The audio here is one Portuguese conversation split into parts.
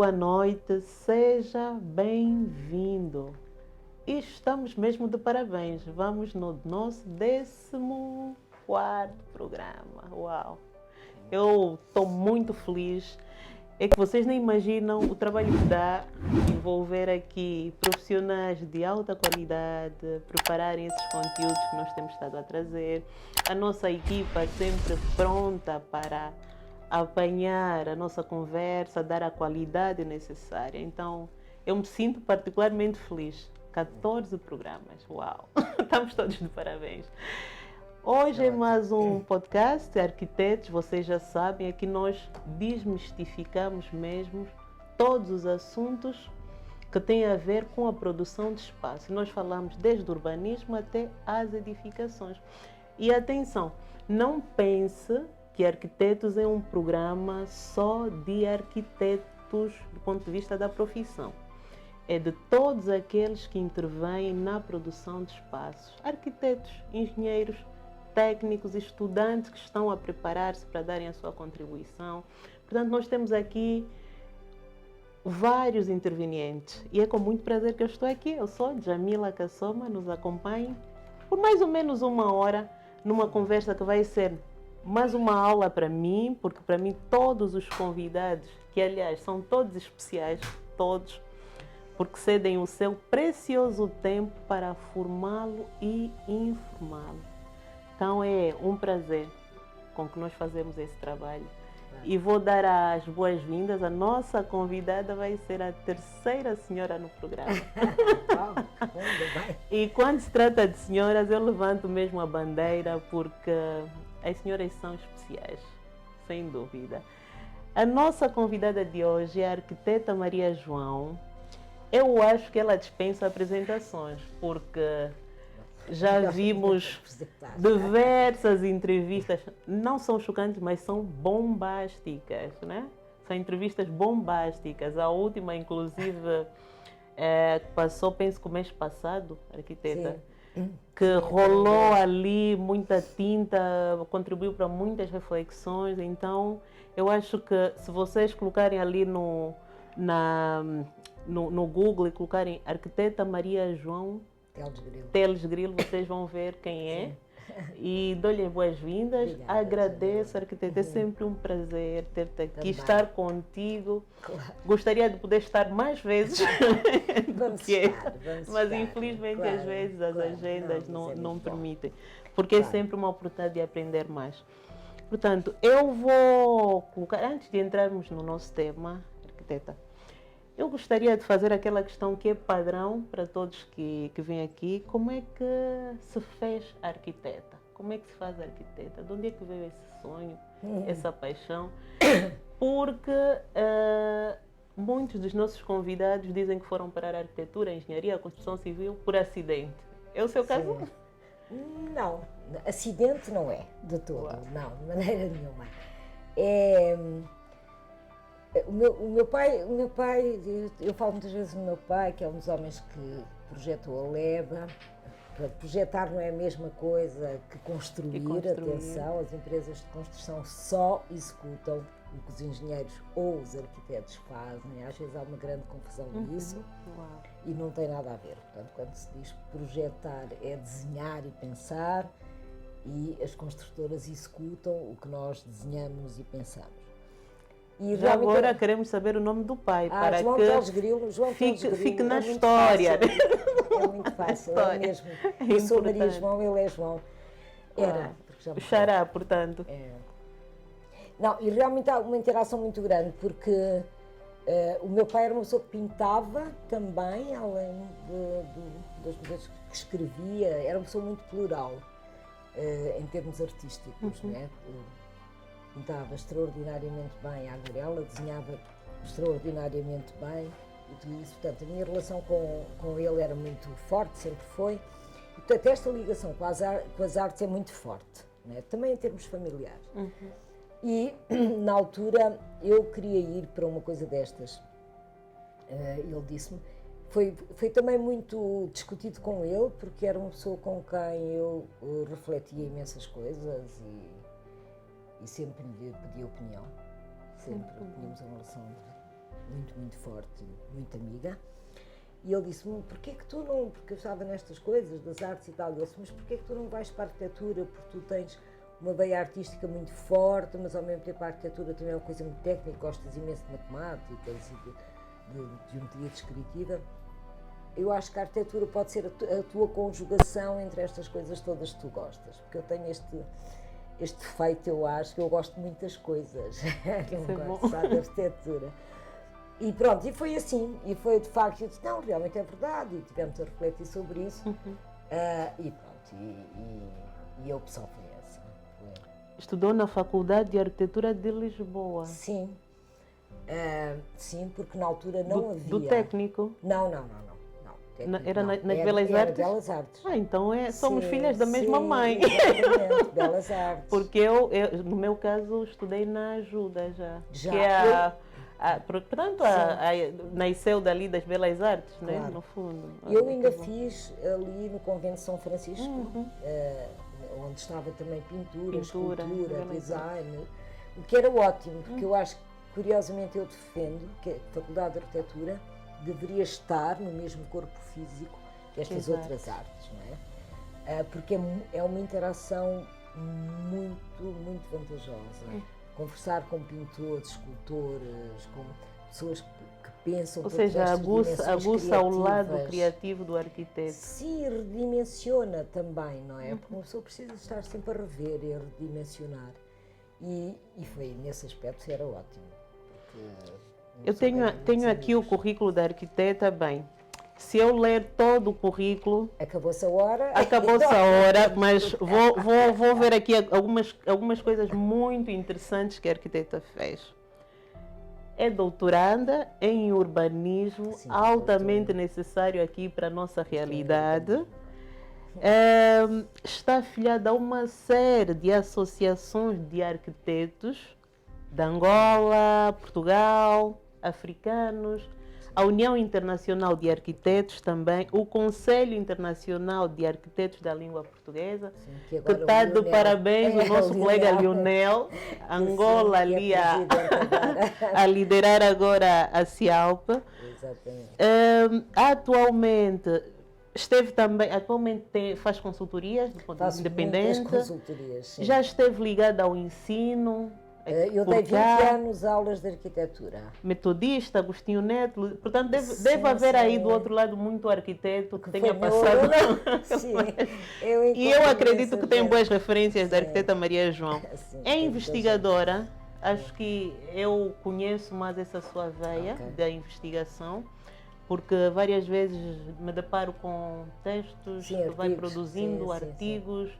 boa noite, seja bem-vindo. E estamos mesmo de parabéns, vamos no nosso 14º programa. Uau! Eu estou muito feliz, é que vocês nem imaginam o trabalho que dá envolver aqui profissionais de alta qualidade, prepararem esses conteúdos que nós temos estado a trazer, a nossa equipa sempre pronta para apanhar a nossa conversa, dar a qualidade necessária. Então, eu me sinto particularmente feliz. 14 programas, uau! Estamos todos de parabéns. Hoje é mais um podcast de arquitetos, vocês já sabem, aqui nós desmistificamos mesmo todos os assuntos que têm a ver com a produção de espaço. Nós falamos desde o urbanismo até as edificações. E atenção, não pense que Arquitetos é um programa só de arquitetos do ponto de vista da profissão. É de todos aqueles que intervêm na produção de espaços. Arquitetos, engenheiros, técnicos, estudantes que estão a preparar-se para darem a sua contribuição. Portanto, nós temos aqui vários intervenientes e é com muito prazer que eu estou aqui. Eu sou Jamila Kassoma, nos acompanhe por mais ou menos uma hora numa conversa que vai ser mais uma aula para mim, porque para mim todos os convidados, que aliás são todos especiais, todos, porque cedem o seu precioso tempo para formá-lo e informá-lo. Então é um prazer com que nós fazemos esse trabalho. E vou dar as boas-vindas. A nossa convidada vai ser a terceira senhora no programa. E quando se trata de senhoras, eu levanto mesmo a bandeira, porque as senhoras são especiais, sem dúvida. A nossa convidada de hoje é a arquiteta Maria João. Eu acho que ela dispensa apresentações, porque já vimos diversas entrevistas, não são chocantes, mas são bombásticas, né? São entrevistas bombásticas. A última, inclusive, passou, penso que o mês passado, arquiteta, que rolou ali muita tinta, contribuiu para muitas reflexões. Então, eu acho que se vocês colocarem ali no Google e colocarem arquiteta Maria João Teles Grilo, vocês vão ver quem é. Sim. E dou-lhe as boas-vindas. Agradeço, arquiteta. É sempre um prazer ter-te aqui, também estar contigo. Claro. Gostaria de poder estar mais vezes. Mas infelizmente claro, às vezes as agendas não permitem. Porque claro, é sempre uma oportunidade de aprender mais. Portanto, eu vou colocar, antes de entrarmos no nosso tema, arquiteta, eu gostaria de fazer aquela questão que é padrão para todos que vêm aqui. Como é que se fez arquiteta? Como é que se faz arquiteta? De onde é que veio esse sonho, essa paixão? Porque muitos dos nossos convidados dizem que foram parar a arquitetura, a engenharia, a construção civil por acidente. É o seu caso? Não, acidente não é, de todo. Uau. Não, de maneira nenhuma. O meu pai, eu falo muitas vezes do meu pai, que é um dos homens que projetou a Leba. Projetar não é a mesma coisa que construir. Atenção, as empresas de construção só executam o que os engenheiros ou os arquitetos fazem. Às vezes há uma grande confusão nisso. Uau. E não tem nada a ver. Portanto, quando se diz projetar é desenhar e pensar, e as construtoras executam o que nós desenhamos e pensamos. E já agora queremos saber o nome do pai, para João que Teles Grilo, João fique na história. É muito fácil, é mesmo. Eu sou Maria João, ele é João. Era. O xará, portanto. Não, e realmente há uma interação muito grande, porque o meu pai era uma pessoa que pintava também, além das coisas que escrevia, era uma pessoa muito plural, em termos artísticos, né? Pintava extraordinariamente bem a aguarela, desenhava extraordinariamente bem e tudo isso. Portanto, a minha relação com ele era muito forte, sempre foi. E, portanto, esta ligação com as artes é muito forte, né? Também em termos familiares. E, na altura, eu queria ir para uma coisa destas. Ele disse-me, foi também muito discutido com ele, porque era uma pessoa com quem eu refletia imensas coisas e sempre lhe pedi opinião. Sempre tínhamos uma relação muito, muito forte, muito amiga. E ele disse-me, porquê que tu não, porque eu estava nestas coisas, das artes e tal, ele disse, mas porquê que tu não vais para a arquitetura, porque tu tens uma veia artística muito forte, mas ao mesmo tempo a arquitetura também é uma coisa muito técnica, gostas imenso de matemáticas e de geometria descritiva. Eu acho que a arquitetura pode ser a tua conjugação entre estas coisas todas que tu gostas, porque eu tenho este defeito, eu acho, que eu gosto de muitas coisas, não gosto só da arquitetura. E pronto, e foi assim, e foi de facto, eu disse, não, realmente é verdade, e tivemos a refletir sobre isso, e pronto, e a opção foi essa. Estudou na Faculdade de Arquitetura de Lisboa? Sim, sim, porque na altura não havia. Do técnico? Não. Era nas Belas Artes? Era Belas Artes. Então somos filhas da mesma mãe. Exatamente, Belas Artes. Porque eu, no meu caso, estudei na Ajuda já. Já. Que é portanto, nasceu dali das Belas Artes, claro. Né? No fundo. Eu ainda fiz ali no Convento de São Francisco, onde estava também pintura, escultura, design, o que era ótimo, porque eu acho que, curiosamente, eu defendo que a Faculdade de Arquitetura deveria estar no mesmo corpo físico que estas outras artes, não é? Porque é uma interação muito, muito vantajosa. Conversar com pintores, escultores, com pessoas que pensam... Ou seja, aguça ao lado criativo do arquiteto. Sim, redimensiona também, não é? Porque uma pessoa precisa estar sempre a rever e a redimensionar. E foi, nesse aspecto, era ótimo. Eu tenho aqui o currículo da arquiteta, bem, se eu ler todo o currículo... Acabou-se a hora. Acabou-se a hora, mas vou ver aqui algumas coisas muito interessantes que a arquiteta fez. É doutoranda em urbanismo, sim, altamente necessário aqui para a nossa realidade. Está afiliada a uma série de associações de arquitetos de Angola, Portugal, africanos, a União Internacional de Arquitetos também, o Conselho Internacional de Arquitetos da Língua Portuguesa, sim, que está de parabéns o nosso colega Lionel, Angola ali a liderar agora a CIALP. Exatamente. Atualmente faz consultorias do ponto de vista independente. Consultorias, sim. Já esteve ligada ao ensino. Eu dei 20 anos aulas de arquitetura. Metodista, Agostinho Neto, portanto deve haver aí do outro lado muito arquiteto que tenha passado. Sim, e eu acredito que tem boas referências da arquiteta Maria João. Sim, é investigadora, acho que eu conheço mais essa sua veia da investigação, porque várias vezes me deparo com textos que vai produzindo, artigos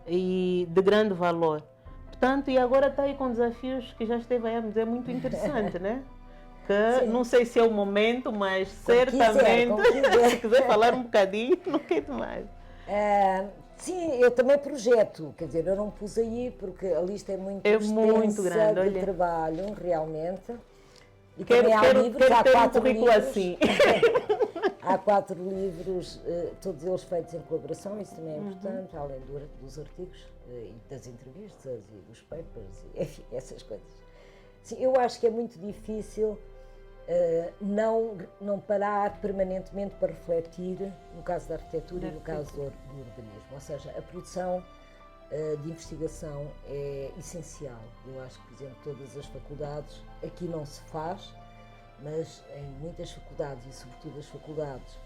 e de grande valor. Portanto, e agora está aí com desafios que já esteve aí a dizer muito interessante, né? Que não sei se é o momento, mas certamente, se quiser falar um bocadinho, não quero mais. Sim, eu também projeto, quer dizer, eu não pus aí porque a lista é muito extensa grande, de trabalho, realmente. E quero ter um currículo assim. Há 4 livros, todos eles feitos em colaboração, isso também é importante, além dos artigos e das entrevistas e dos papers, enfim, essas coisas. Sim, eu acho que é muito difícil não parar permanentemente para refletir, no caso da arquitetura e no caso do urbanismo. Ou seja, a produção de investigação é essencial. Eu acho que, por exemplo, todas as faculdades, aqui não se faz, mas em muitas faculdades, e sobretudo as faculdades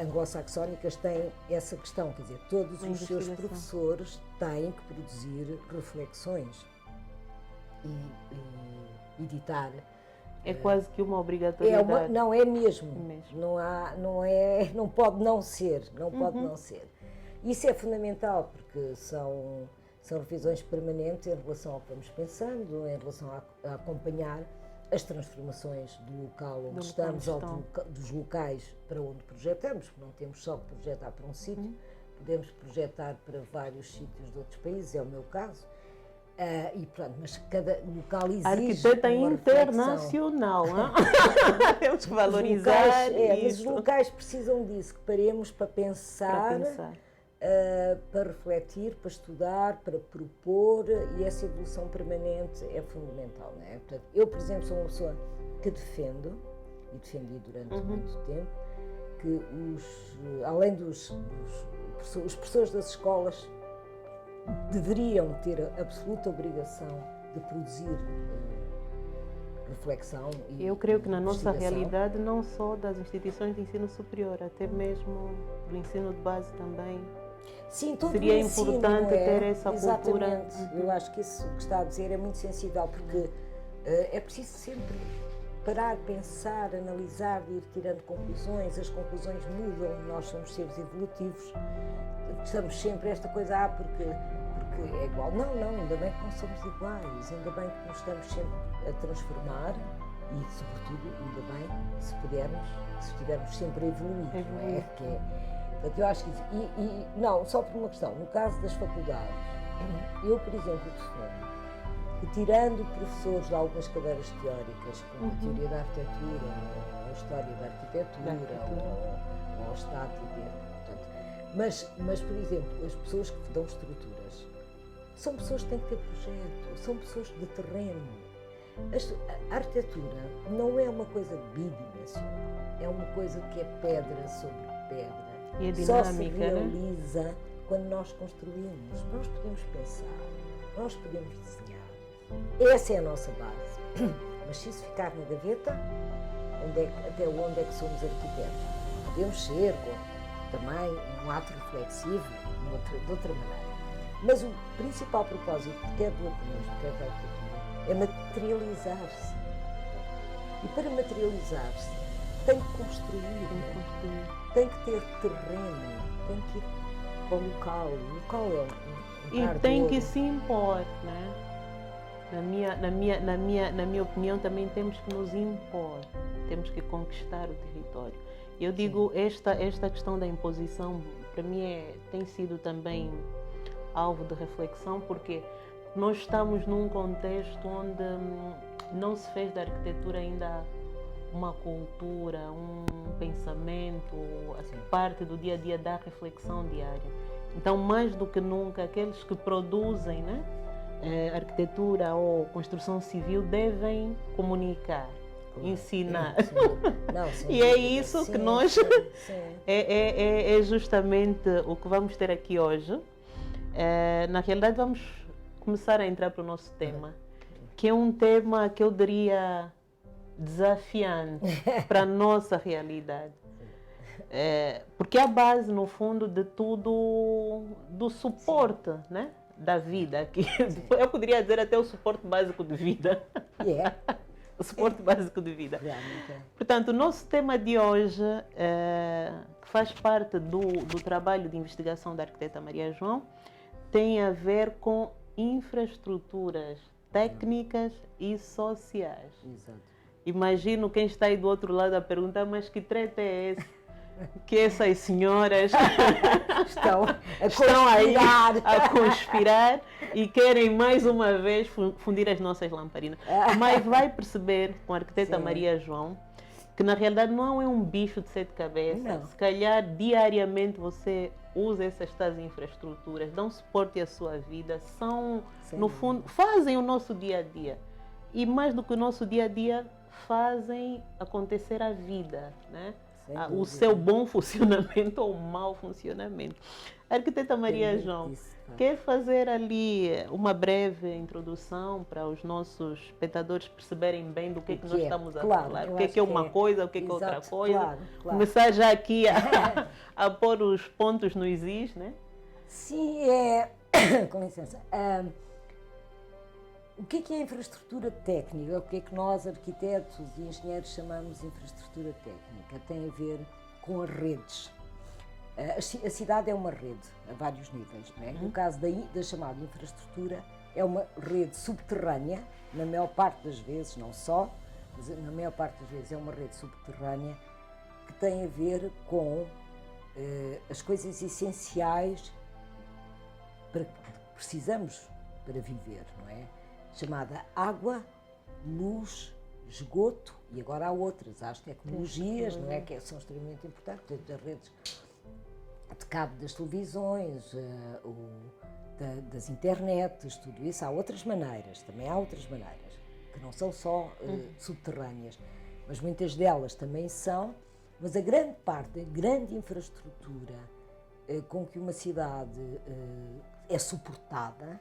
anglo-saxónicas, têm essa questão, quer dizer, todos os seus professores têm que produzir reflexões e editar. É quase que uma obrigatoriedade. Não é mesmo. Não pode não ser, não ser. Isso é fundamental, porque são revisões permanentes em relação ao que vamos pensando, em relação a acompanhar as transformações do local onde estamos ou dos locais para onde projetamos, porque não temos só que projetar para um sítio, podemos projetar para vários sítios de outros países, é o meu caso. E pronto, mas cada local exige arquiteta internacional, temos que valorizar mas os locais precisam disso, que paremos para pensar. Para refletir, para estudar, para propor, e essa evolução permanente é fundamental, não é? Portanto, eu, por exemplo, sou uma pessoa que defendo, e defendi durante muito tempo, que além dos os professores das escolas deveriam ter a absoluta obrigação de produzir reflexão e Eu creio que na nossa investigação. realidade, não só das instituições de ensino superior, até mesmo do ensino de base também, Sim, todo seria o ensino, importante não é? ter essa cultura. Exatamente. Eu acho que isso que está a dizer é muito sensível, porque é preciso sempre parar, pensar, analisar, ir tirando conclusões. As conclusões mudam, nós somos seres evolutivos, estamos sempre esta coisa, porque é igual. Não, ainda bem que não somos iguais, ainda bem que nos estamos sempre a transformar e, sobretudo, ainda bem se pudermos, se estivermos sempre a evoluir, não é? Portanto, eu acho que isso. Não, só por uma questão, no caso das faculdades, eu, por exemplo, defendo que, tirando professores de algumas cadeiras teóricas, como a teoria da arquitetura, ou a história da arquitetura, ou a estática, portanto, mas, por exemplo, as pessoas que dão estruturas são pessoas que têm que ter projeto, são pessoas de terreno. A arquitetura não é uma coisa bidimensional, é uma coisa que é pedra sobre pedra. E é dinâmica, só se realiza quando nós construímos. Nós podemos pensar, nós podemos desenhar. Essa é a nossa base. Mas se isso ficar na gaveta, até onde é que somos arquitetos? Podemos ser também um ato reflexivo de outra maneira. Mas o principal propósito, quer do urbanismo, quer da arquitetura, é materializar-se. E para materializar-se, tem que construir, tem que ter terreno, tem que ir para o local. O local é um E tem que se impor, né? Na minha opinião, também temos que nos impor, temos que conquistar o território. Eu digo, esta questão da imposição, para mim, tem sido também alvo de reflexão, porque nós estamos num contexto onde não se fez da arquitetura ainda uma cultura, um pensamento, assim, parte do dia a dia da reflexão diária. Então, mais do que nunca, aqueles que produzem, né, arquitetura ou construção civil devem comunicar, ensinar. Não, e é isso que nós... É justamente o que vamos ter aqui hoje. Na realidade, vamos começar a entrar para o nosso tema, que é um tema que eu diria desafiante para a nossa realidade. Porque é a base, no fundo, de tudo, do suporte, né, da vida. Aqui. Eu poderia dizer até o suporte básico de vida. O suporte básico de vida. Portanto, o nosso tema de hoje, que faz parte do trabalho de investigação da arquiteta Maria João, tem a ver com infraestruturas técnicas e sociais. Exato. Imagino quem está aí do outro lado a perguntar, mas que treta é esse? Que essas senhoras estão aí a conspirar e querem mais uma vez fundir as nossas lamparinas. Mas vai perceber com a arquiteta Maria João que na realidade não é um bicho de 7 cabeças. Não. Se calhar diariamente você usa essas tais infraestruturas, dão suporte à sua vida, no fundo, fazem o nosso dia a dia. E mais do que o nosso dia a dia, fazem acontecer a vida, né? O seu bom funcionamento ou mau funcionamento. A arquiteta Maria João quer fazer ali uma breve introdução para os nossos espectadores perceberem bem do que nós estamos a falar. O que é uma coisa, o que é outra coisa. Claro. Começar já aqui a pôr os pontos nos is, né? Sim, com licença. O que é infraestrutura técnica? O que é que nós, arquitetos e engenheiros, chamamos de infraestrutura técnica? Tem a ver com as redes. A cidade é uma rede, a vários níveis, não é? No caso da chamada infraestrutura, é uma rede subterrânea, na maior parte das vezes, não só, mas na maior parte das vezes é uma rede subterrânea que tem a ver com as coisas essenciais que precisamos para viver, não é? Chamada água, luz, esgoto, e agora há outras, há as tecnologias, não é? Que são extremamente importantes, as redes de cabo das televisões, das internets, tudo isso. Há outras maneiras, também há outras maneiras. que não são só subterrâneas, mas muitas delas também são, mas a grande parte, a grande infraestrutura com que uma cidade é suportada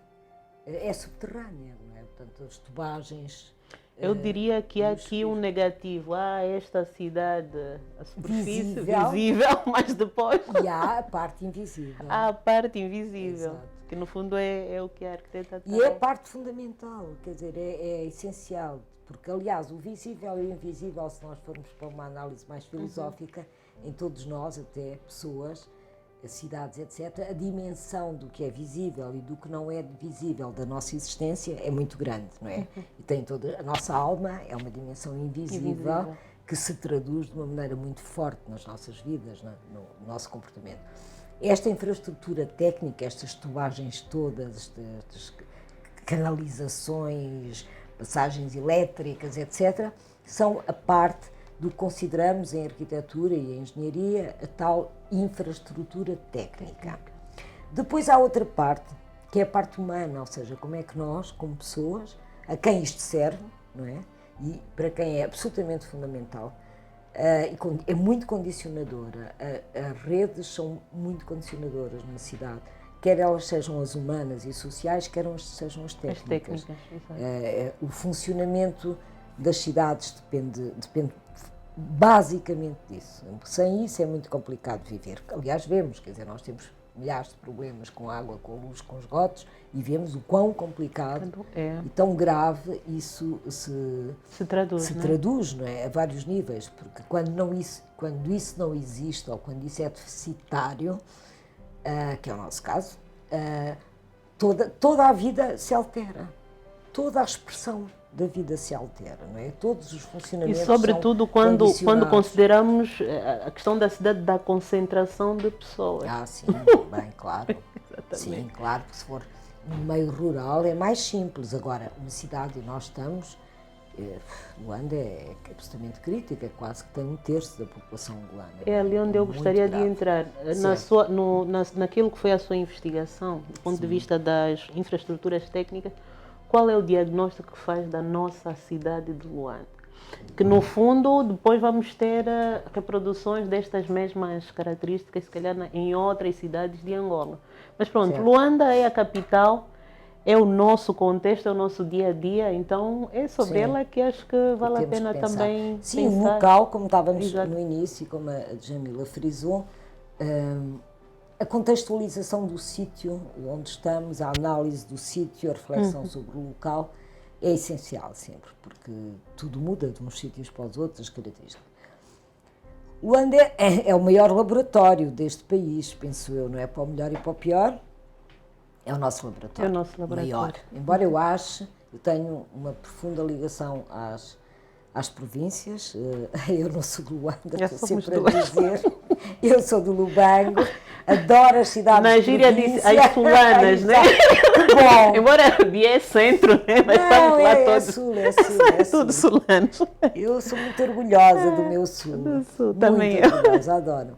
é subterrânea, não é? Portanto, as tubagens... Eu diria que há aqui um negativo. Esta cidade, a superfície visível, mas depois... E há a parte invisível. Há a parte invisível, Exato. que no fundo é o que a arquiteta E é a parte fundamental, quer dizer, é essencial, porque aliás o visível e o invisível, se nós formos para uma análise mais filosófica, em todos nós, até pessoas, cidades, etc., a dimensão do que é visível e do que não é visível da nossa existência é muito grande, não é? E tem toda a nossa alma, é uma dimensão invisível que se traduz de uma maneira muito forte nas nossas vidas, no nosso comportamento. Esta infraestrutura técnica, estas tubagens todas, estas canalizações, passagens elétricas, etc., são a parte do que consideramos em arquitetura e em engenharia a tal infraestrutura técnica. Depois há outra parte, que é a parte humana, ou seja, como é que nós, como pessoas, a quem isto serve, não é? E para quem é absolutamente fundamental, é muito condicionadora, as redes são muito condicionadoras numa cidade, quer elas sejam as humanas e sociais, quer elas sejam as técnicas. O funcionamento das cidades depende basicamente disso. Sem isso é muito complicado viver. Aliás, vemos, quer dizer, nós temos milhares de problemas com a água, com a luz, com os esgotos, e vemos o quão complicado e tão grave isso se traduz, não é? A vários níveis, porque quando isso não existe, ou quando isso é deficitário, que é o nosso caso, toda a vida se altera, toda a expressão da vida se altera, não é? Todos os funcionamentos e sobretudo quando consideramos a questão da cidade, da concentração de pessoas. Sim, bem, claro. Sim, claro que se for no meio rural é mais simples. Agora, uma cidade, e nós estamos, Luanda é absolutamente crítica, quase que tem 1/3 da população angolana. É ali onde eu gostaria de entrar, naquilo que foi a sua investigação, do ponto de vista das infraestruturas técnicas. Qual é o diagnóstico que faz da nossa cidade de Luanda? Que no fundo depois vamos ter reproduções destas mesmas características, se calhar em outras cidades de Angola. Mas pronto, certo. Luanda é a capital, é o nosso contexto, é o nosso dia a dia, então é sobre ela que acho que vale a pena também pensar. Sim, o local, como estávamos no início, como a Djamila frisou, a contextualização do sítio onde estamos, a análise do sítio, a reflexão sobre o local é essencial sempre, porque tudo muda de uns sítios para os outros, as características. Luanda é o maior laboratório deste país, penso eu, não é? Para o melhor e para o pior, é o nosso laboratório. É o nosso laboratório. Maior. Embora eu tenho uma profunda ligação às províncias, eu não sou de Luanda, estou sempre a dizer, eu sou do Lubango, adoro as cidades na gíria diz as sulanas, né? Bom. Embora é centro, né? Mas não, lá é todos. Sul. Tudo sulanos. Eu sou muito orgulhosa do meu sul. Do sul também muito orgulhosa, adoro.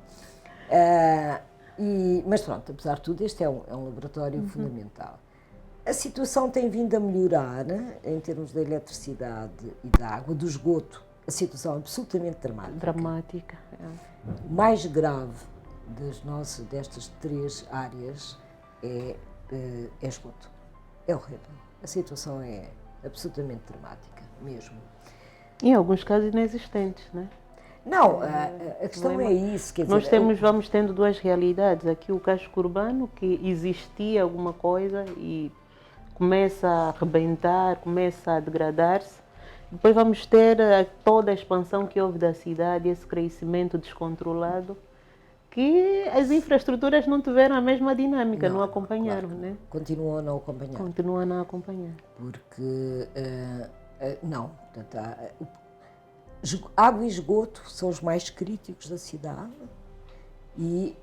Mas pronto, apesar de tudo, este é um laboratório fundamental. A situação tem vindo a melhorar, né, em termos da eletricidade e da água, do esgoto. A situação é absolutamente dramática. O mais grave destas 3 áreas é esgoto. É horrível. A situação é absolutamente dramática, mesmo. Em alguns casos inexistentes, não é? Não, a questão é isso. Quer dizer, nós vamos tendo 2 realidades. Aqui o casco urbano, que existia alguma coisa e começa a arrebentar, começa a degradar-se. Depois vamos ter toda a expansão que houve da cidade, esse crescimento descontrolado, que as infraestruturas não tiveram a mesma dinâmica, não acompanharam, claro, né? Continuam a não acompanhar. Continuam a não acompanhar. Porque, não, portanto, água e esgoto são os mais críticos da cidade e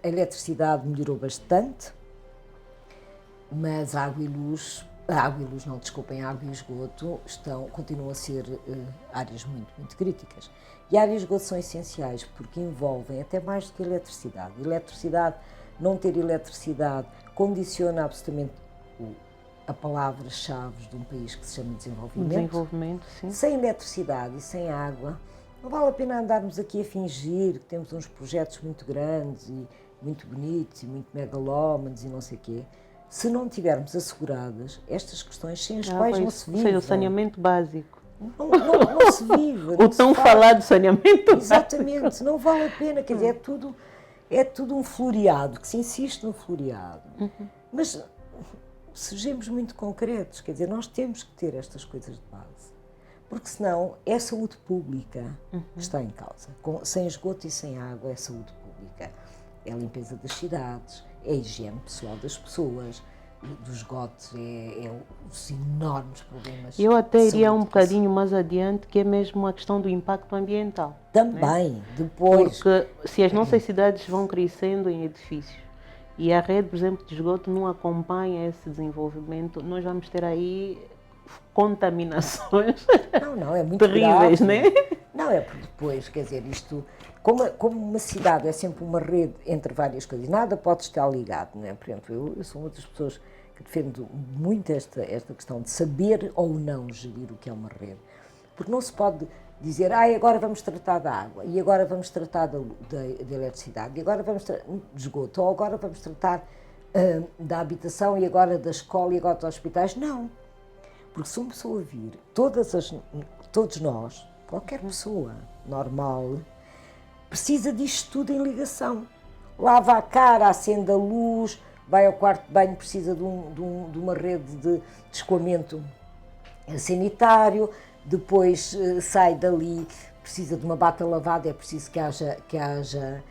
a eletricidade melhorou bastante, mas água e esgoto continuam a ser áreas muito, muito críticas. E água e esgoto são essenciais porque envolvem até mais do que não ter eletricidade condiciona absolutamente a palavra-chave de um país que se chama desenvolvimento. Desenvolvimento, sim. Sem eletricidade e sem água, não vale a pena andarmos aqui a fingir que temos uns projetos muito grandes e muito bonitos e muito megalómanos e não sei o quê, se não tivermos asseguradas estas questões sem as quais não se vive. Ou seja, o saneamento básico. Não se vive. O tão falado saneamento. Exatamente, não vale a pena, quer dizer, é tudo um floreado, que se insiste no floreado. Mas sejamos muito concretos, quer dizer, nós temos que ter estas coisas de base, porque senão é a saúde pública que está em causa. Sem esgoto e sem água é saúde pública, é a limpeza das cidades, é a higiene pessoal das pessoas, dos esgotos, é os enormes problemas. Eu até iria um bocadinho mais adiante, que é mesmo a questão do impacto ambiental. Também, né? Depois. Porque se as nossas cidades vão crescendo em edifícios e a rede, por exemplo, de esgoto não acompanha esse desenvolvimento, nós vamos ter aí contaminações Não, é muito terríveis, grave. né? Não, é porque depois, quer dizer, isto, como uma cidade é sempre uma rede entre várias coisas, nada pode estar ligado, não é? Por exemplo, eu sou uma das pessoas que defendo muito esta questão de saber ou não gerir o que é uma rede. Porque não se pode dizer, agora vamos tratar da água, e agora vamos tratar da eletricidade, e agora vamos tratar de esgoto, ou agora vamos tratar da habitação, e agora da escola, e agora dos hospitais. Não. Porque se uma pessoa vir, todos nós, qualquer pessoa normal, precisa disto tudo em ligação. Lava a cara, acende a luz, vai ao quarto de banho, precisa de uma rede de escoamento sanitário, depois sai dali, precisa de uma bata lavada, é preciso que haja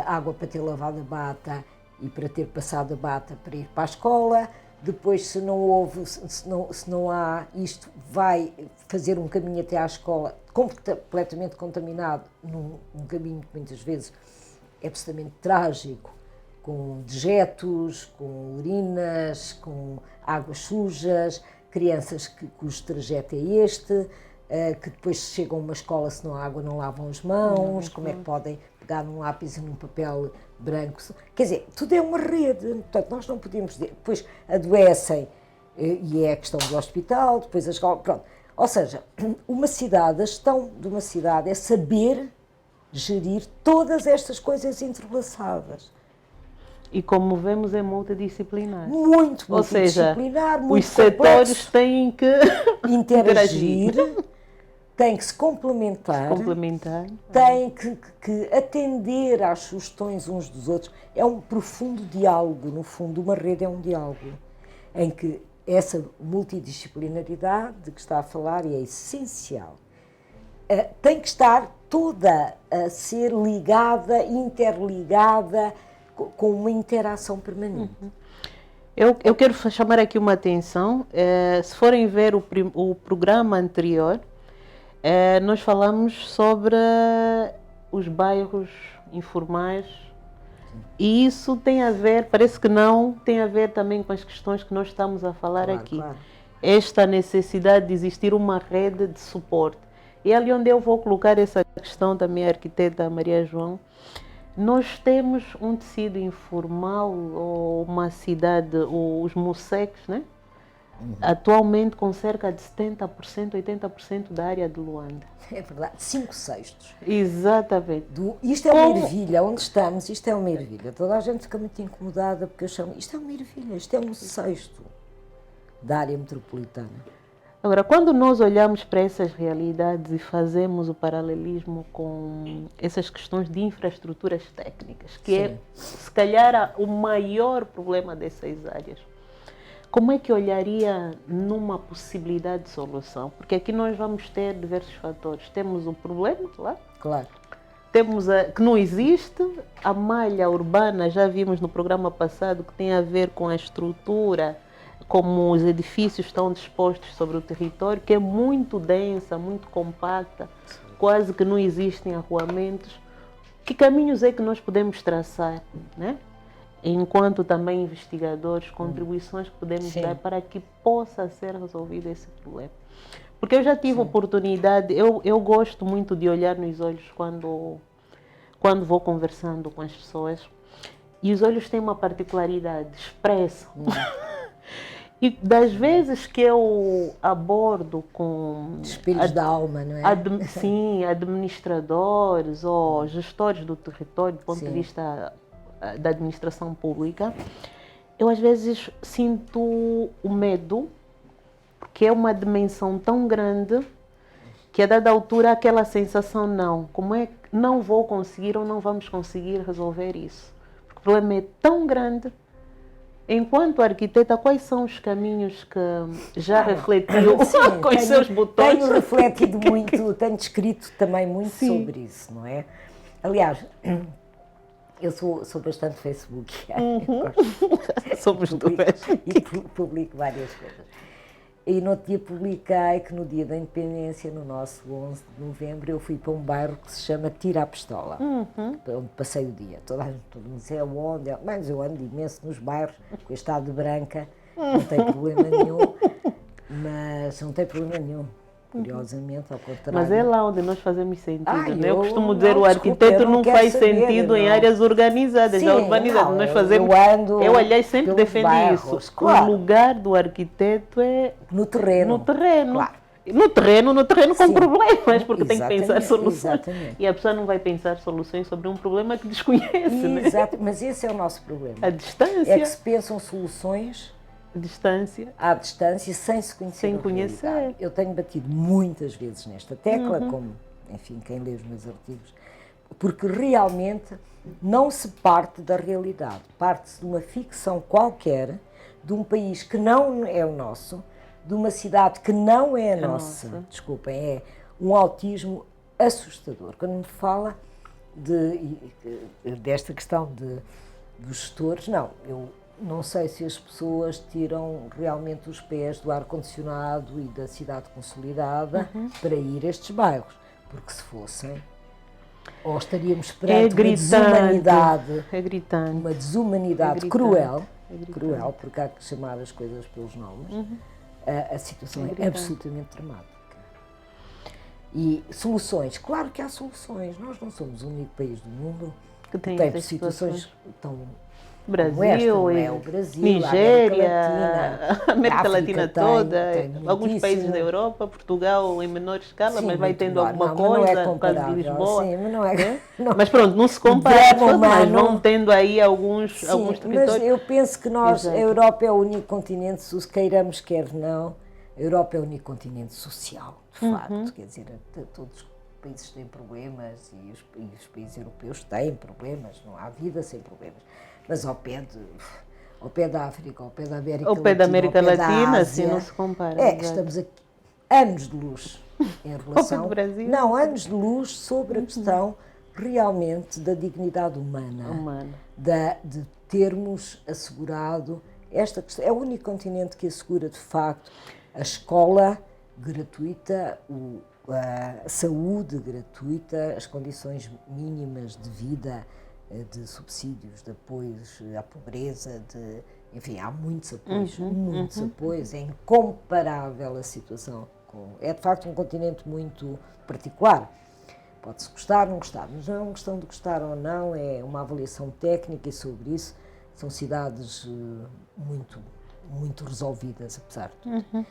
água para ter lavado a bata e para ter passado a bata para ir para a escola. Depois, se não há isto, vai fazer um caminho até à escola completamente contaminado, num caminho que muitas vezes é absolutamente trágico, com dejetos, com urinas, com águas sujas, crianças cujo trajeto é este, que depois chegam a uma escola, se não há água, não lavam as mãos, como é que podem pegar num lápis e num papel branco. Quer dizer, tudo é uma rede, portanto, nós não podemos dizer, depois adoecem, e é a questão do hospital, depois a escola, pronto. Ou seja, a gestão de uma cidade é saber gerir todas estas coisas entrelaçadas. E como vemos, é multidisciplinar. Muito Ou seja, muito os setores têm que interagir, têm que se complementar, têm que atender às sugestões uns dos outros. É um profundo diálogo, no fundo, uma rede é um diálogo, em que essa multidisciplinaridade de que está a falar é essencial. Tem que estar toda a ser ligada, interligada, com uma interação permanente. Eu quero chamar aqui uma atenção. Se forem ver o programa anterior, nós falamos sobre os bairros informais. E isso tem a ver, parece que não, tem a ver também com as questões que nós estamos a falar aqui. Claro. Esta necessidade de existir uma rede de suporte. E é ali onde eu vou colocar essa questão da minha arquiteta Maria João. Nós temos um tecido informal, ou uma cidade, os MUSECs, né? Atualmente com cerca de 70%, 80% da área de Luanda. É verdade, 5/6. Exatamente. Isto é uma ervilha, onde estamos, isto é uma ervilha. Toda a gente fica muito incomodada porque eu chamo, isto é uma ervilha, isto é 1/6 da área metropolitana. Agora, quando nós olhamos para essas realidades e fazemos o paralelismo com essas questões de infraestruturas técnicas, que Sim. é, se calhar, o maior problema dessas áreas, como é que olharia numa possibilidade de solução? Porque aqui nós vamos ter diversos fatores. Temos o problema, claro. Temos que não existe, a malha urbana, já vimos no programa passado, que tem a ver com a estrutura, como os edifícios estão dispostos sobre o território, que é muito densa, muito compacta, quase que não existem arruamentos. Que caminhos é que nós podemos traçar, né? Enquanto também investigadores, contribuições que podemos dar para que possa ser resolvido esse problema. Porque eu já tive oportunidade, eu gosto muito de olhar nos olhos quando vou conversando com as pessoas, e os olhos têm uma particularidade, expressam. E das vezes que eu abordo com Espelhos da alma, não é? sim, administradores ou gestores do território, do ponto de Sim. vista da administração pública, eu às vezes sinto o medo, porque é uma dimensão tão grande que a dada altura aquela sensação não, como é que não vou conseguir ou não vamos conseguir resolver isso? Porque o problema é tão grande. Enquanto arquiteta, quais são os caminhos que já refletiu com os seus botões? Tenho refletido muito, tenho escrito também muito Sim. sobre isso, não é? Aliás, eu sou bastante Facebook. Somos duas. E publico várias coisas. E no outro dia publiquei que no dia da independência, no nosso 11 de novembro, eu fui para um bairro que se chama Tira a Pistola, onde passei o dia. Todo mundo dizia onde, mas eu ando imenso nos bairros, com este estado de branca, não tem problema nenhum, mas não tem problema nenhum. Curiosamente, ao contrário. Mas é lá onde nós fazemos sentido, né? Eu eu costumo dizer, não, o desculpa, arquiteto eu não não quero faz saber, sentido em não. áreas organizadas, Sim, urbanizadas. não, Nós fazemos. eu aliás, sempre pelos defendi bairros, isso. claro. O lugar do arquiteto é No terreno. no terreno. Claro. No terreno com Sim. problemas, porque tem que pensar Exatamente, soluções. exatamente. E a pessoa não vai pensar soluções sobre um problema que desconhece, né? Exato, mas esse é o nosso problema. A distância. É que se pensam soluções Distância. à distância sem se conhecer. Sem a conhecer. realidade. Eu tenho batido muitas vezes nesta tecla, como, enfim, quem lê os meus artigos, porque realmente não se parte da realidade, parte-se de uma ficção qualquer, de um país que não é o nosso, de uma cidade que não é a nossa, desculpem, é um autismo assustador. Quando me fala desta questão dos gestores, não, eu não sei se as pessoas tiram realmente os pés do ar-condicionado e da cidade consolidada para ir a estes bairros, porque se fossem, ou estaríamos perante uma desumanidade, uma desumanidade cruel, cruel, porque há que chamar as coisas pelos nomes, a situação é absolutamente dramática. E soluções, claro que há soluções, nós não somos o único país do mundo que tem situações tão... Brasil, esta, o Brasil, Nigéria, a América Latina toda, tem alguns países da Europa, Portugal em menor escala, sim, mas vai tendo menor. alguma não, coisa, não é por causa de Lisboa. Sim, mas não é. Não. Mas pronto, não se compara, mas vão tendo aí alguns territórios. Mas eu penso que nós, Exato. a Europa é o único continente, se queiramos, quer não, a Europa é o único continente social, de facto, quer dizer, todos os países têm problemas e os países europeus têm problemas, não há vida sem problemas. Mas ao pé da África, ao pé da América Latina, ao pé da América Latina, Ásia, assim não se compara. Estamos aqui anos de luz em relação... do Brasil. Não, anos de luz sobre a questão realmente da dignidade humana. De termos assegurado esta questão. É o único continente que assegura, de facto, a escola gratuita, a saúde gratuita, as condições mínimas de vida, de subsídios, de apoios à pobreza, enfim, há muitos apoios, apoios, é incomparável a situação. É de facto um continente muito particular. Pode-se gostar, não gostar, mas não é uma questão de gostar ou não, é uma avaliação técnica e sobre isso são cidades muito, muito resolvidas, apesar de tudo.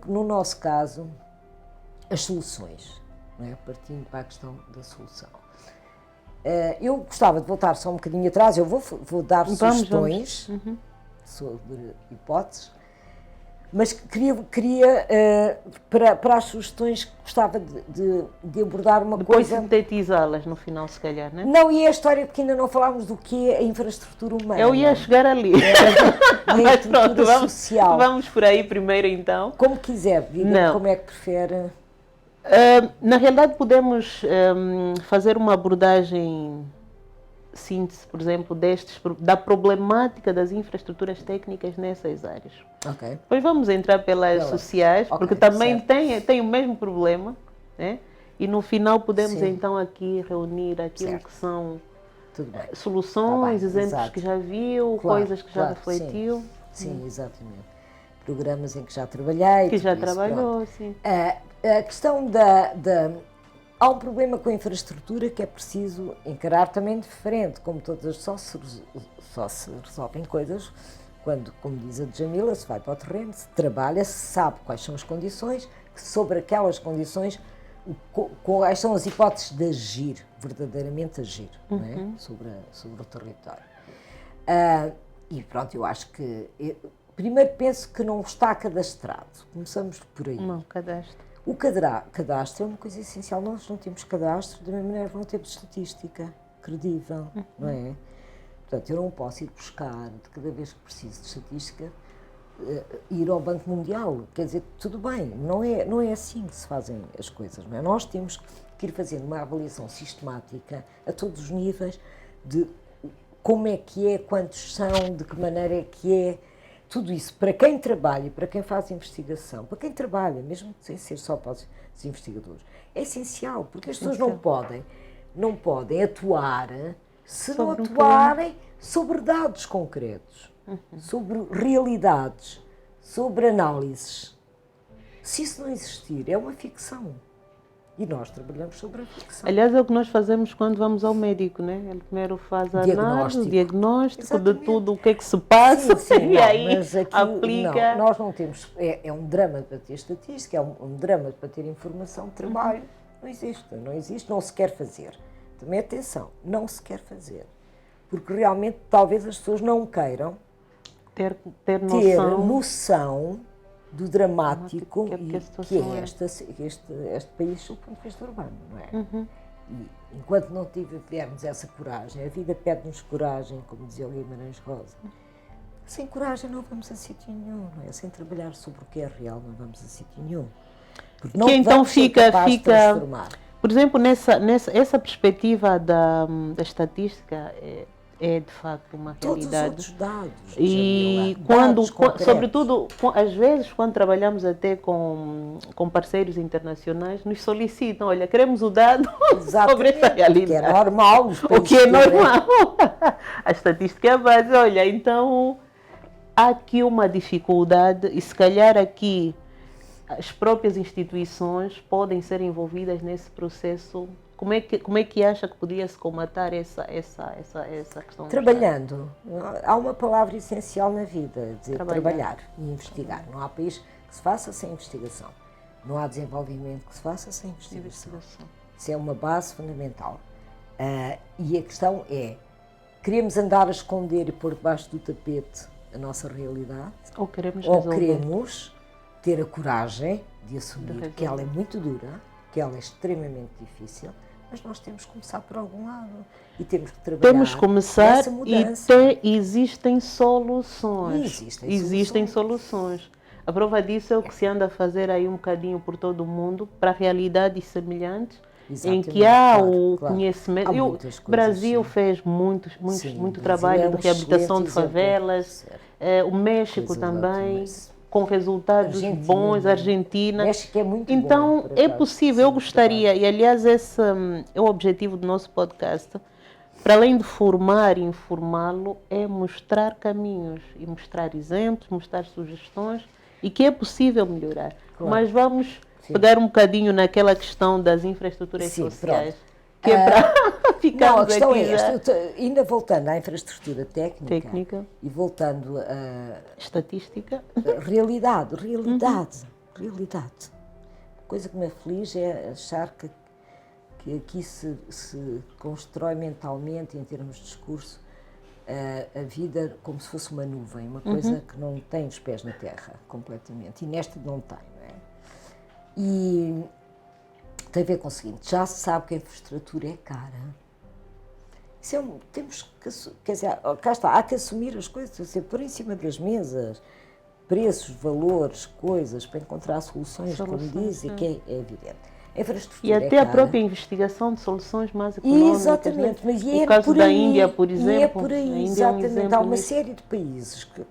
No nosso caso, as soluções, não é? Partindo para a questão da solução. Eu gostava de voltar só um bocadinho atrás, eu vou dar sugestões sobre hipóteses, mas queria para as sugestões, gostava de abordar uma Depois coisa... sintetizá-las no final, se calhar, não é? Não, e a história, porque ainda não falámos do que é a infraestrutura humana. Eu ia chegar ali. A Mas pronto, infraestrutura social. vamos por aí primeiro então. Como quiser, diga como é que prefere... Na realidade, podemos fazer uma abordagem síntese, por exemplo, da problemática das infraestruturas técnicas nessas áreas. Ok. Depois vamos entrar pelas sociais, porque também tem o mesmo problema, né? E no final podemos então aqui reunir aquilo que são soluções, exemplos que já viu, coisas que já refletiu. Sim, exatamente. Programas em que já trabalhei. Que já trabalhou, sim. A questão há um problema com a infraestrutura que é preciso encarar também de frente, como todas, só se resolvem coisas quando, como diz a Djamila, se vai para o terreno, se trabalha, se sabe quais são as condições, que sobre aquelas condições, quais são as hipóteses de agir, verdadeiramente agir, não é? sobre o território. E pronto, eu acho que... primeiro penso que não está cadastrado, começamos por aí. Não, cadastro. O cadastro é uma coisa essencial, nós não temos cadastro, da mesma maneira que não temos estatística credível, não é? Portanto, eu não posso ir buscar, de cada vez que preciso de estatística, ir ao Banco Mundial. Quer dizer, tudo bem, não é assim que se fazem as coisas, não é? Nós temos que ir fazendo uma avaliação sistemática, a todos os níveis, de como é que é, quantos são, de que maneira é que é, tudo isso, para quem trabalha, para quem faz investigação, para quem trabalha, mesmo sem ser só para os investigadores, é essencial, porque as pessoas não podem atuar se não atuarem sobre dados concretos, sobre realidades, sobre análises. Se isso não existir, é uma ficção. E nós trabalhamos sobre a ficção. Aliás, é o que nós fazemos quando vamos ao médico, né? Ele primeiro faz a análise, o diagnóstico de tudo, o que é que se passa, e aí mas aqui, aplica... Não, nós não temos... É um drama para ter estatística, é um drama para ter informação de trabalho. Não existe, não se quer fazer. Também atenção, não se quer fazer. Porque realmente talvez as pessoas não queiram ter noção do dramático que é este país do ponto de vista urbano, não é? E enquanto não tivermos essa coragem, a vida pede-nos coragem, como dizia o Guimarães Rosa. Sem coragem não vamos a sítio nenhum, não é? Sem trabalhar sobre o que é real não vamos a sítio nenhum. Porque não então fica por exemplo, essa perspectiva da estatística é de facto uma realidade. Todos os dados. E sobretudo, às vezes, quando trabalhamos até com parceiros internacionais, nos solicitam, olha, queremos o dado sobre essa realidade. Que é normal. O que é normal. A estatística é a base. Olha, então, há aqui uma dificuldade e se calhar aqui as próprias instituições podem ser envolvidas nesse processo. Como é que acha que podia-se combater essa questão? Trabalhando. Há uma palavra essencial na vida, dizer trabalhar e investigar. Não há país que se faça sem investigação. Não há desenvolvimento que se faça sem investigação. Isso é uma base fundamental. E a questão é, queremos andar a esconder e pôr debaixo do tapete a nossa realidade? Ou queremos ter a coragem de assumir que ela é muito dura, que ela é extremamente difícil, mas nós temos que começar por algum lado e temos que trabalhar. Temos que começar e existem soluções. Existem soluções. A prova disso é o que se anda a fazer aí um bocadinho por todo o mundo, para realidades semelhantes, em que há o conhecimento. O Brasil fez muito trabalho de reabilitação de favelas, o México também. Com resultados bons, Argentina. México é muito então, bom, é possível, eu gostaria, e aliás esse é o objetivo do nosso podcast, para além de formar e informá-lo, é mostrar caminhos e mostrar exemplos, mostrar sugestões e que é possível melhorar. Claro. Mas vamos pegar um bocadinho naquela questão das infraestruturas sociais. Pronto. Que é para ficar. Não, a questão é esta, ainda voltando à infraestrutura técnica. E voltando à estatística. Realidade. Coisa que me aflige é achar que aqui se constrói mentalmente, em termos de discurso, a vida como se fosse uma nuvem, uma coisa que não tem os pés na terra, completamente. E nesta não tem, não é? E tem a ver com o seguinte, já se sabe que a infraestrutura é cara. Isso temos que, quer dizer, cá está, há que assumir as coisas, pôr em cima das mesas, preços, valores, coisas, para encontrar soluções, como dizem, que é evidente. A infraestrutura e até a própria investigação de soluções mais económicas. Exatamente, né? mas o caso da Índia, por exemplo. E é por aí, exatamente. Há uma série de países que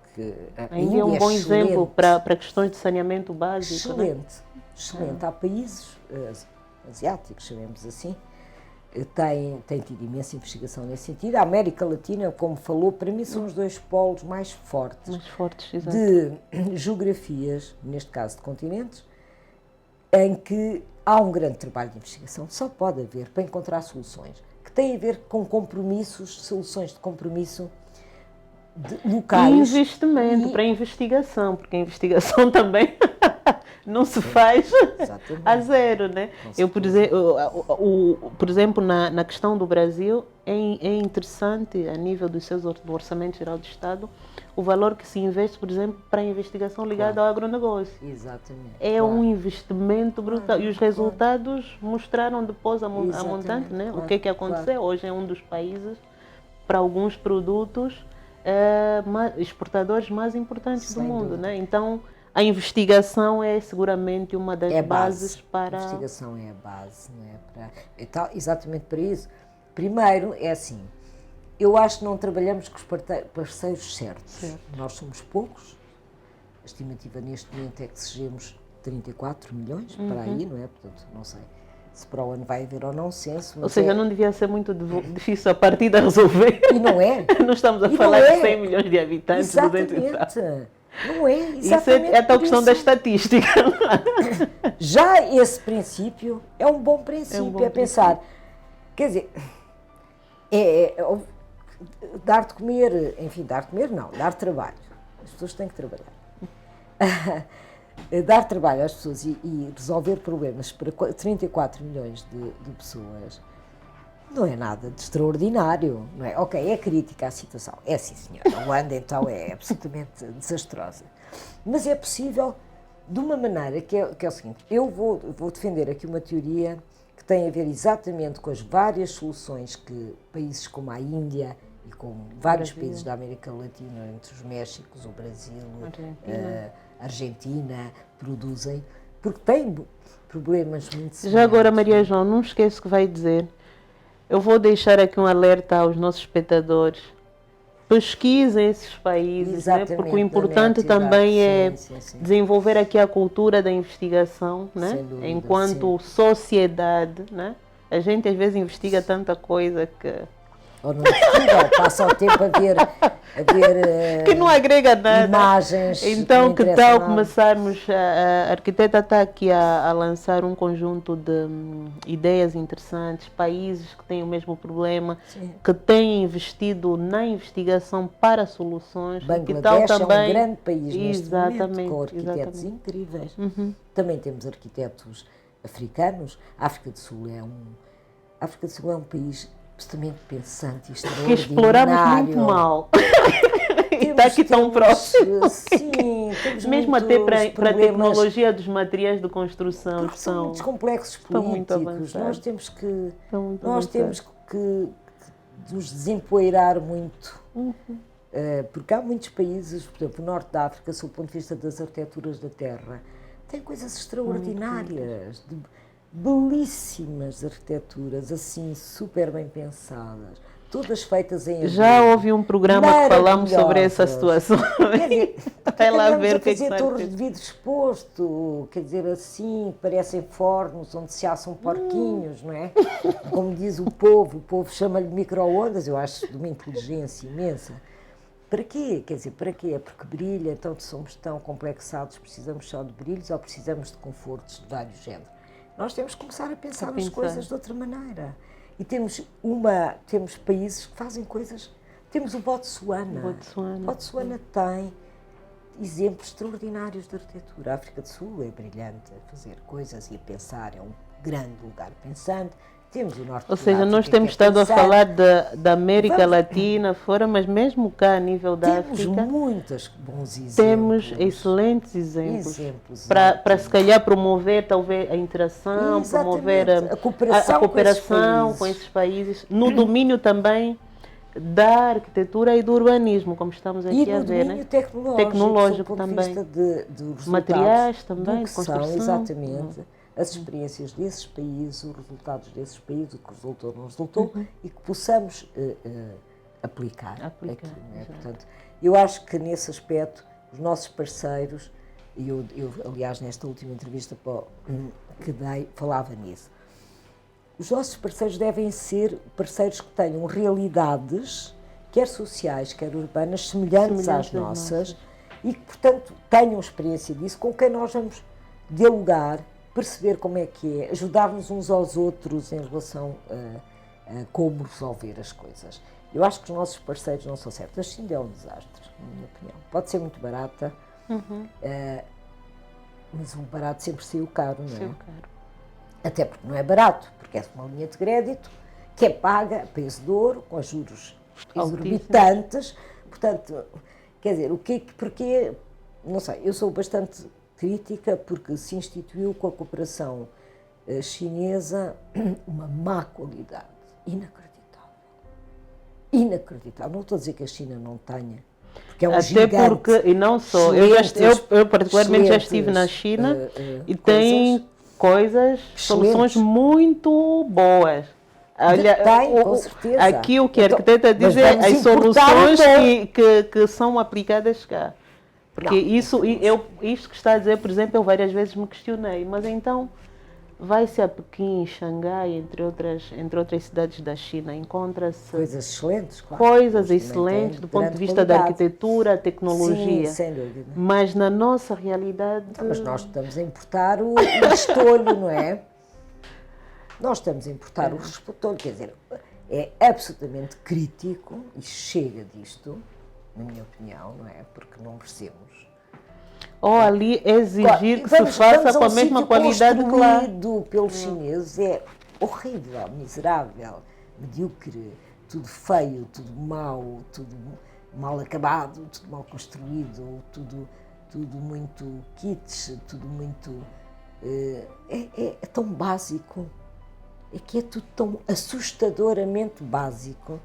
a Índia é um bom exemplo para questões de saneamento básico. Excelente. Há países asiáticos, chamemos assim, tem tido imensa investigação nesse sentido. A América Latina, como falou, para mim são os dois polos mais fortes exato. De geografias, neste caso de continentes, em que há um grande trabalho de investigação, só pode haver, para encontrar soluções, que têm a ver com compromissos, soluções de compromisso locais. Investimento para investigação, porque a investigação também não se faz a zero, né? Por exemplo, na questão do Brasil, é interessante, a nível do Orçamento Geral do Estado, o valor que se investe, por exemplo, para a investigação ligada ao agronegócio. Exatamente. É um investimento brutal. E os resultados mostraram depois a montante, né? O que aconteceu. Hoje é um dos países, para alguns produtos, exportadores mais importantes do mundo, né? Então, a investigação é seguramente uma das bases para... A investigação é a base, não é? Exatamente para isso. Primeiro, é assim, eu acho que não trabalhamos com os parceiros certos. Nós somos poucos, a estimativa neste momento é que sejamos 34 milhões, para aí, não é? Portanto, não sei se para o ano vai haver ou não censo. Ou seja, não devia ser muito difícil a partida resolver. E não é. Não estamos a falar de 100 milhões de habitantes. Exatamente. Não é, exatamente. Isso é a tal questão da estatística. Já esse princípio é um bom princípio, é pensar, quer dizer, dar de comer, enfim, dar trabalho. As pessoas têm que trabalhar. Dar trabalho às pessoas e resolver problemas para 34 milhões de pessoas não é nada de extraordinário, não é? Ok, é crítica à situação, é sim senhor, a Holanda então é absolutamente desastrosa, mas é possível de uma maneira que é o seguinte, eu vou defender aqui uma teoria que tem a ver exatamente com as várias soluções que países como a Índia e com vários países da América Latina, entre os Méxicos, o Brasil, a Argentina, produzem, porque têm problemas muito semelhantes. Já agora, Maria João, não esqueça que vai dizer, eu vou deixar aqui um alerta aos nossos espectadores. Pesquisem esses países, né? Porque o importante também é desenvolver aqui a cultura da investigação, né? Dúvida, enquanto sociedade, né? A gente às vezes investiga tanta coisa que... Ou não investiga, passa o tempo a ver que não agrega nada. Imagens. Então, que tal começarmos? A arquiteta está aqui a lançar um conjunto de ideias interessantes, países que têm o mesmo problema, que têm investido na investigação para soluções. Bangladesh que tal também... é um grande país neste momento, com arquitetos incríveis. Também temos arquitetos africanos. A África do Sul é um país absolutamente pensante e extraordinário. Que exploramos muito mal. E está aqui tão próximo. Sim, temos mesmo até para a tecnologia dos materiais de construção. Porque são muitos complexos políticos. Nós temos que nos desempoeirar muito. Porque há muitos países, por exemplo, o norte da África, sob o ponto de vista das arquiteturas da terra, tem coisas extraordinárias. Belíssimas arquiteturas, assim, super bem pensadas, todas feitas em abril. Já houve um programa que falamos sobre essa situação. Quer dizer, vai lá ver o que é que torres de vidro exposto, quer dizer, assim, parecem fornos onde se assam porquinhos, não é? Como diz o povo chama-lhe micro-ondas, eu acho de uma inteligência imensa. Para quê? Quer dizer, para quê? É porque brilha, então somos tão complexados, precisamos só de brilhos ou precisamos de confortos de vários géneros? Nós temos que começar a pensar as coisas de outra maneira. E temos países que fazem coisas... Temos o Botsuana. O Botsuana tem exemplos extraordinários de arquitetura. A África do Sul é brilhante a fazer coisas e a pensar, é um grande lugar pensante. Temos o norte. Ou seja, nós temos estado a falar da América Latina fora, mas mesmo cá a nível da África... Temos muitos bons exemplos. Temos excelentes exemplos. Para se calhar promover talvez a interação, promover a cooperação com esses países, no domínio também da arquitetura e do urbanismo, como estamos aqui a ver, né? Tecnológico também. De materiais também, de construção. Exatamente. As experiências desses países, os resultados desses países, o que resultou, não resultou, e que possamos aplicar aqui. Não é? Portanto, eu acho que nesse aspecto, os nossos parceiros, e eu aliás, nesta última entrevista que dei, falava nisso, os nossos parceiros devem ser parceiros que tenham realidades, quer sociais, quer urbanas, semelhantes às nossas, e que, portanto, tenham experiência disso, com quem nós vamos dialogar, perceber como é que é, ajudar-nos uns aos outros em relação a como resolver as coisas. Eu acho que os nossos parceiros não são certos. A China é um desastre, na minha opinião. Pode ser muito barata, mas o barato sempre saiu caro, não é? Saiu caro. Até porque não é barato, porque é uma linha de crédito que é paga a peso de ouro, com juros exorbitantes. Portanto, quer dizer, porque, não sei, eu sou bastante crítica porque se instituiu com a cooperação chinesa uma má qualidade, inacreditável. Inacreditável. Não estou a dizer que a China não tenha, porque é um Até gigante. porque, e não só, eu particularmente já estive na China e tem soluções muito boas. Olha, tem, com certeza. aqui o que a arquiteta diz mas é vamos as importar soluções que são aplicadas cá. Porque isto que está a dizer, por exemplo, eu várias vezes me questionei, mas então vai-se a Pequim, Xangai, entre outras cidades da China, encontra-se coisas excelentes, claro. coisas excelentes do ponto de vista da arquitetura, tecnologia. Sim, sem dúvida. Mas na nossa realidade... Mas nós estamos a importar o restolho, não é? Nós estamos a importar o restolho, quer dizer, é absolutamente crítico, e chega disto, na minha opinião, não é? Porque não merecemos. Ou ali exigir que se faça com a mesma qualidade que lá. Construído pelos chineses é horrível, miserável, medíocre, tudo feio, tudo mau, tudo mal acabado, tudo mal construído, tudo muito kitsch, tudo muito... É tão básico, é que é tudo tão assustadoramente básico.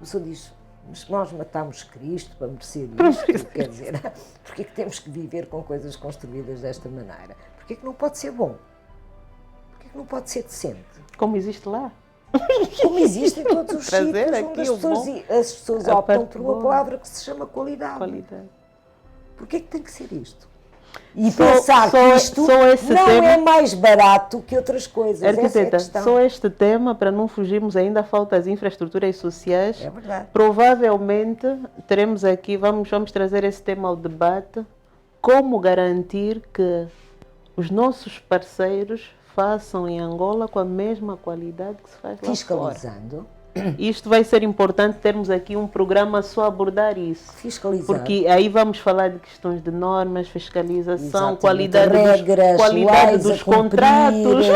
O senhor diz, mas nós matámos Cristo para merecer isto, quer dizer, porque é que temos que viver com coisas construídas desta maneira? Porque é que não pode ser bom? Porque é que não pode ser decente? Como existe lá. Como existe em todos os sítios onde as pessoas optam por uma palavra que se chama qualidade. Porque é que tem que ser isto? E pensar que isto não é mais barato que outras coisas. Arquiteta, só este tema, para não fugirmos ainda, falta as infraestruturas sociais. É verdade. Provavelmente teremos aqui, vamos trazer esse tema ao debate, como garantir que os nossos parceiros façam em Angola com a mesma qualidade que se faz lá fiscalizando. Fora. Isto vai ser importante termos aqui um programa só a abordar isso. Fiscalizando. Porque aí vamos falar de questões de normas, fiscalização, regras, qualidade dos contratos.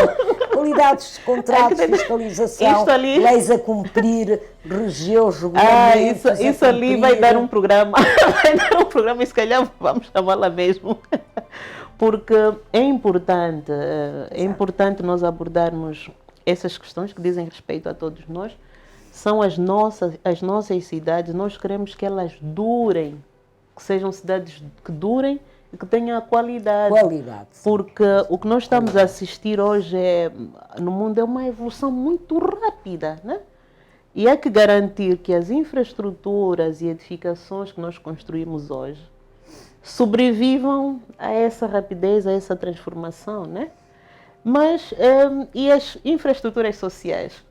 Qualidades dos contratos, fiscalização, leis a cumprir, regiões, regulamentos. Isso ali vai dar um programa. Vai dar um programa e se calhar vamos chamá-la mesmo. Porque é importante nós abordarmos essas questões que dizem respeito a todos nós. São as nossas cidades, nós queremos que elas durem, que sejam cidades que durem e que tenham a qualidade. Porque o que nós estamos a assistir hoje no mundo é uma evolução muito rápida, né? E há que garantir que as infraestruturas e edificações que nós construímos hoje sobrevivam a essa rapidez, a essa transformação, né? Mas, e as infraestruturas sociais?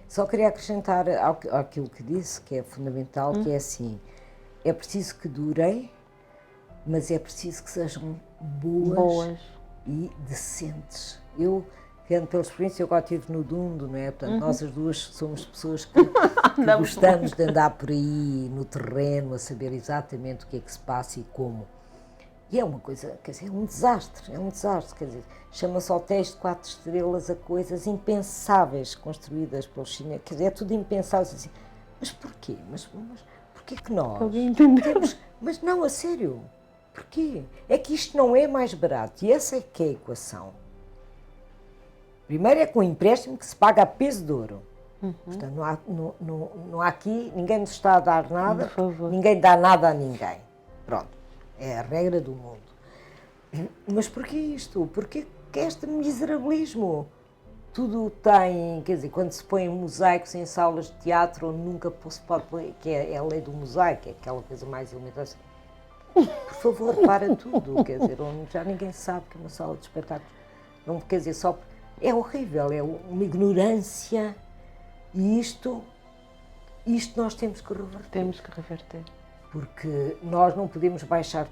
Só queria acrescentar àquilo que disse, que é fundamental, que é assim, é preciso que durem, mas é preciso que sejam boas. E decentes. Eu, vendo pela experiência, eu agora estive no Dundo, não é? Portanto, nós as duas somos pessoas que gostamos de andar por aí, no terreno, a saber exatamente o que é que se passa e como. E é uma coisa, quer dizer, é um desastre, quer dizer, chama-se hotéis de 4 estrelas a coisas impensáveis construídas pelos chineses, quer dizer, é tudo impensável, assim, mas porquê? Mas porquê que nós temos, mas não, a sério, porquê? É que isto não é mais barato, e essa é que é a equação. Primeiro é com o empréstimo que se paga a peso de ouro. Portanto, não há aqui, ninguém nos está a dar nada, ninguém dá nada a ninguém, pronto. É a regra do mundo. Mas porquê isto? Porquê que este miserabilismo? Tudo tem, quer dizer, quando se põe mosaicos em salas de teatro onde nunca se pode pôr, que é a lei do mosaico, é aquela coisa mais elementar. Por favor, para tudo, quer dizer, onde já ninguém sabe que é uma sala de espetáculos. Não, quer dizer, só... É horrível, é uma ignorância e isto nós temos que reverter. Temos que reverter. Porque nós não podemos baixar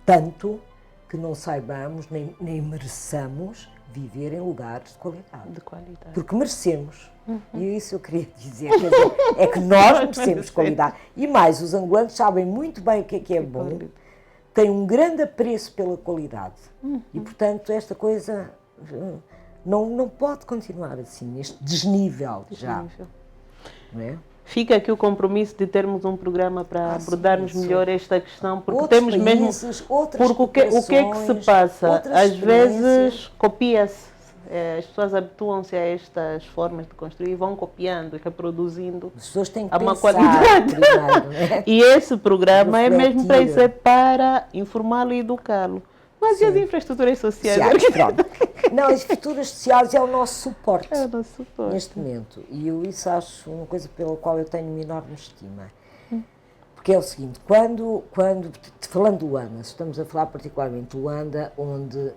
tanto que não saibamos, nem mereçamos viver em lugares de qualidade. De qualidade. Porque merecemos. E isso eu queria dizer. Quer dizer, é que nós merecemos qualidade. E mais, os angolanos sabem muito bem o que é bom, têm um grande apreço pela qualidade. E, portanto, esta coisa não pode continuar assim, neste desnível já. Não é? Fica aqui o compromisso de termos um programa para abordarmos melhor esta questão, porque outros temos países, mesmo. Outras Porque o que é que se passa? Às vezes copia-se, as pessoas habituam-se a estas formas de construir e vão copiando e reproduzindo as pessoas têm que a má pensar qualidade. primeiro, não é? E esse programa é mesmo para isso, é Refletir. para informá-lo e educá-lo. Mas e as infraestruturas sociais? Pronto. Não, as infraestruturas sociais é o nosso suporte. É o nosso suporte. Neste momento. E eu isso acho uma coisa pela qual eu tenho uma enorme estima. Porque é o seguinte, falando de Luanda, estamos a falar particularmente de Luanda, onde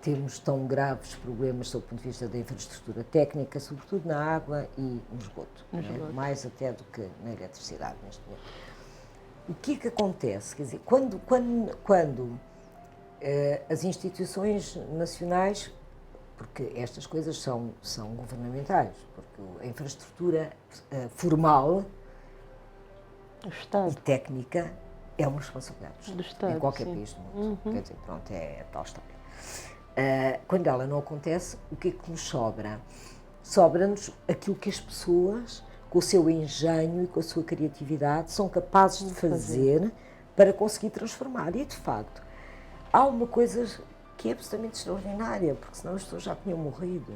temos tão graves problemas sob o ponto de vista da infraestrutura técnica, sobretudo na água e no esgoto, mais até do que na eletricidade neste momento. O que é que acontece? Quer dizer, quando as instituições nacionais, porque estas coisas são governamentais, porque a infraestrutura formal e técnica é uma responsabilidade do Estado, em qualquer sim. país do mundo. Quer dizer, pronto, é tal história. Quando ela não acontece, o que é que nos sobra? Sobra-nos aquilo que as pessoas, com o seu engenho e com a sua criatividade, são capazes de fazer para conseguir transformar. E, de facto, há uma coisa que é absolutamente extraordinária, porque senão as pessoas já tinham morrido.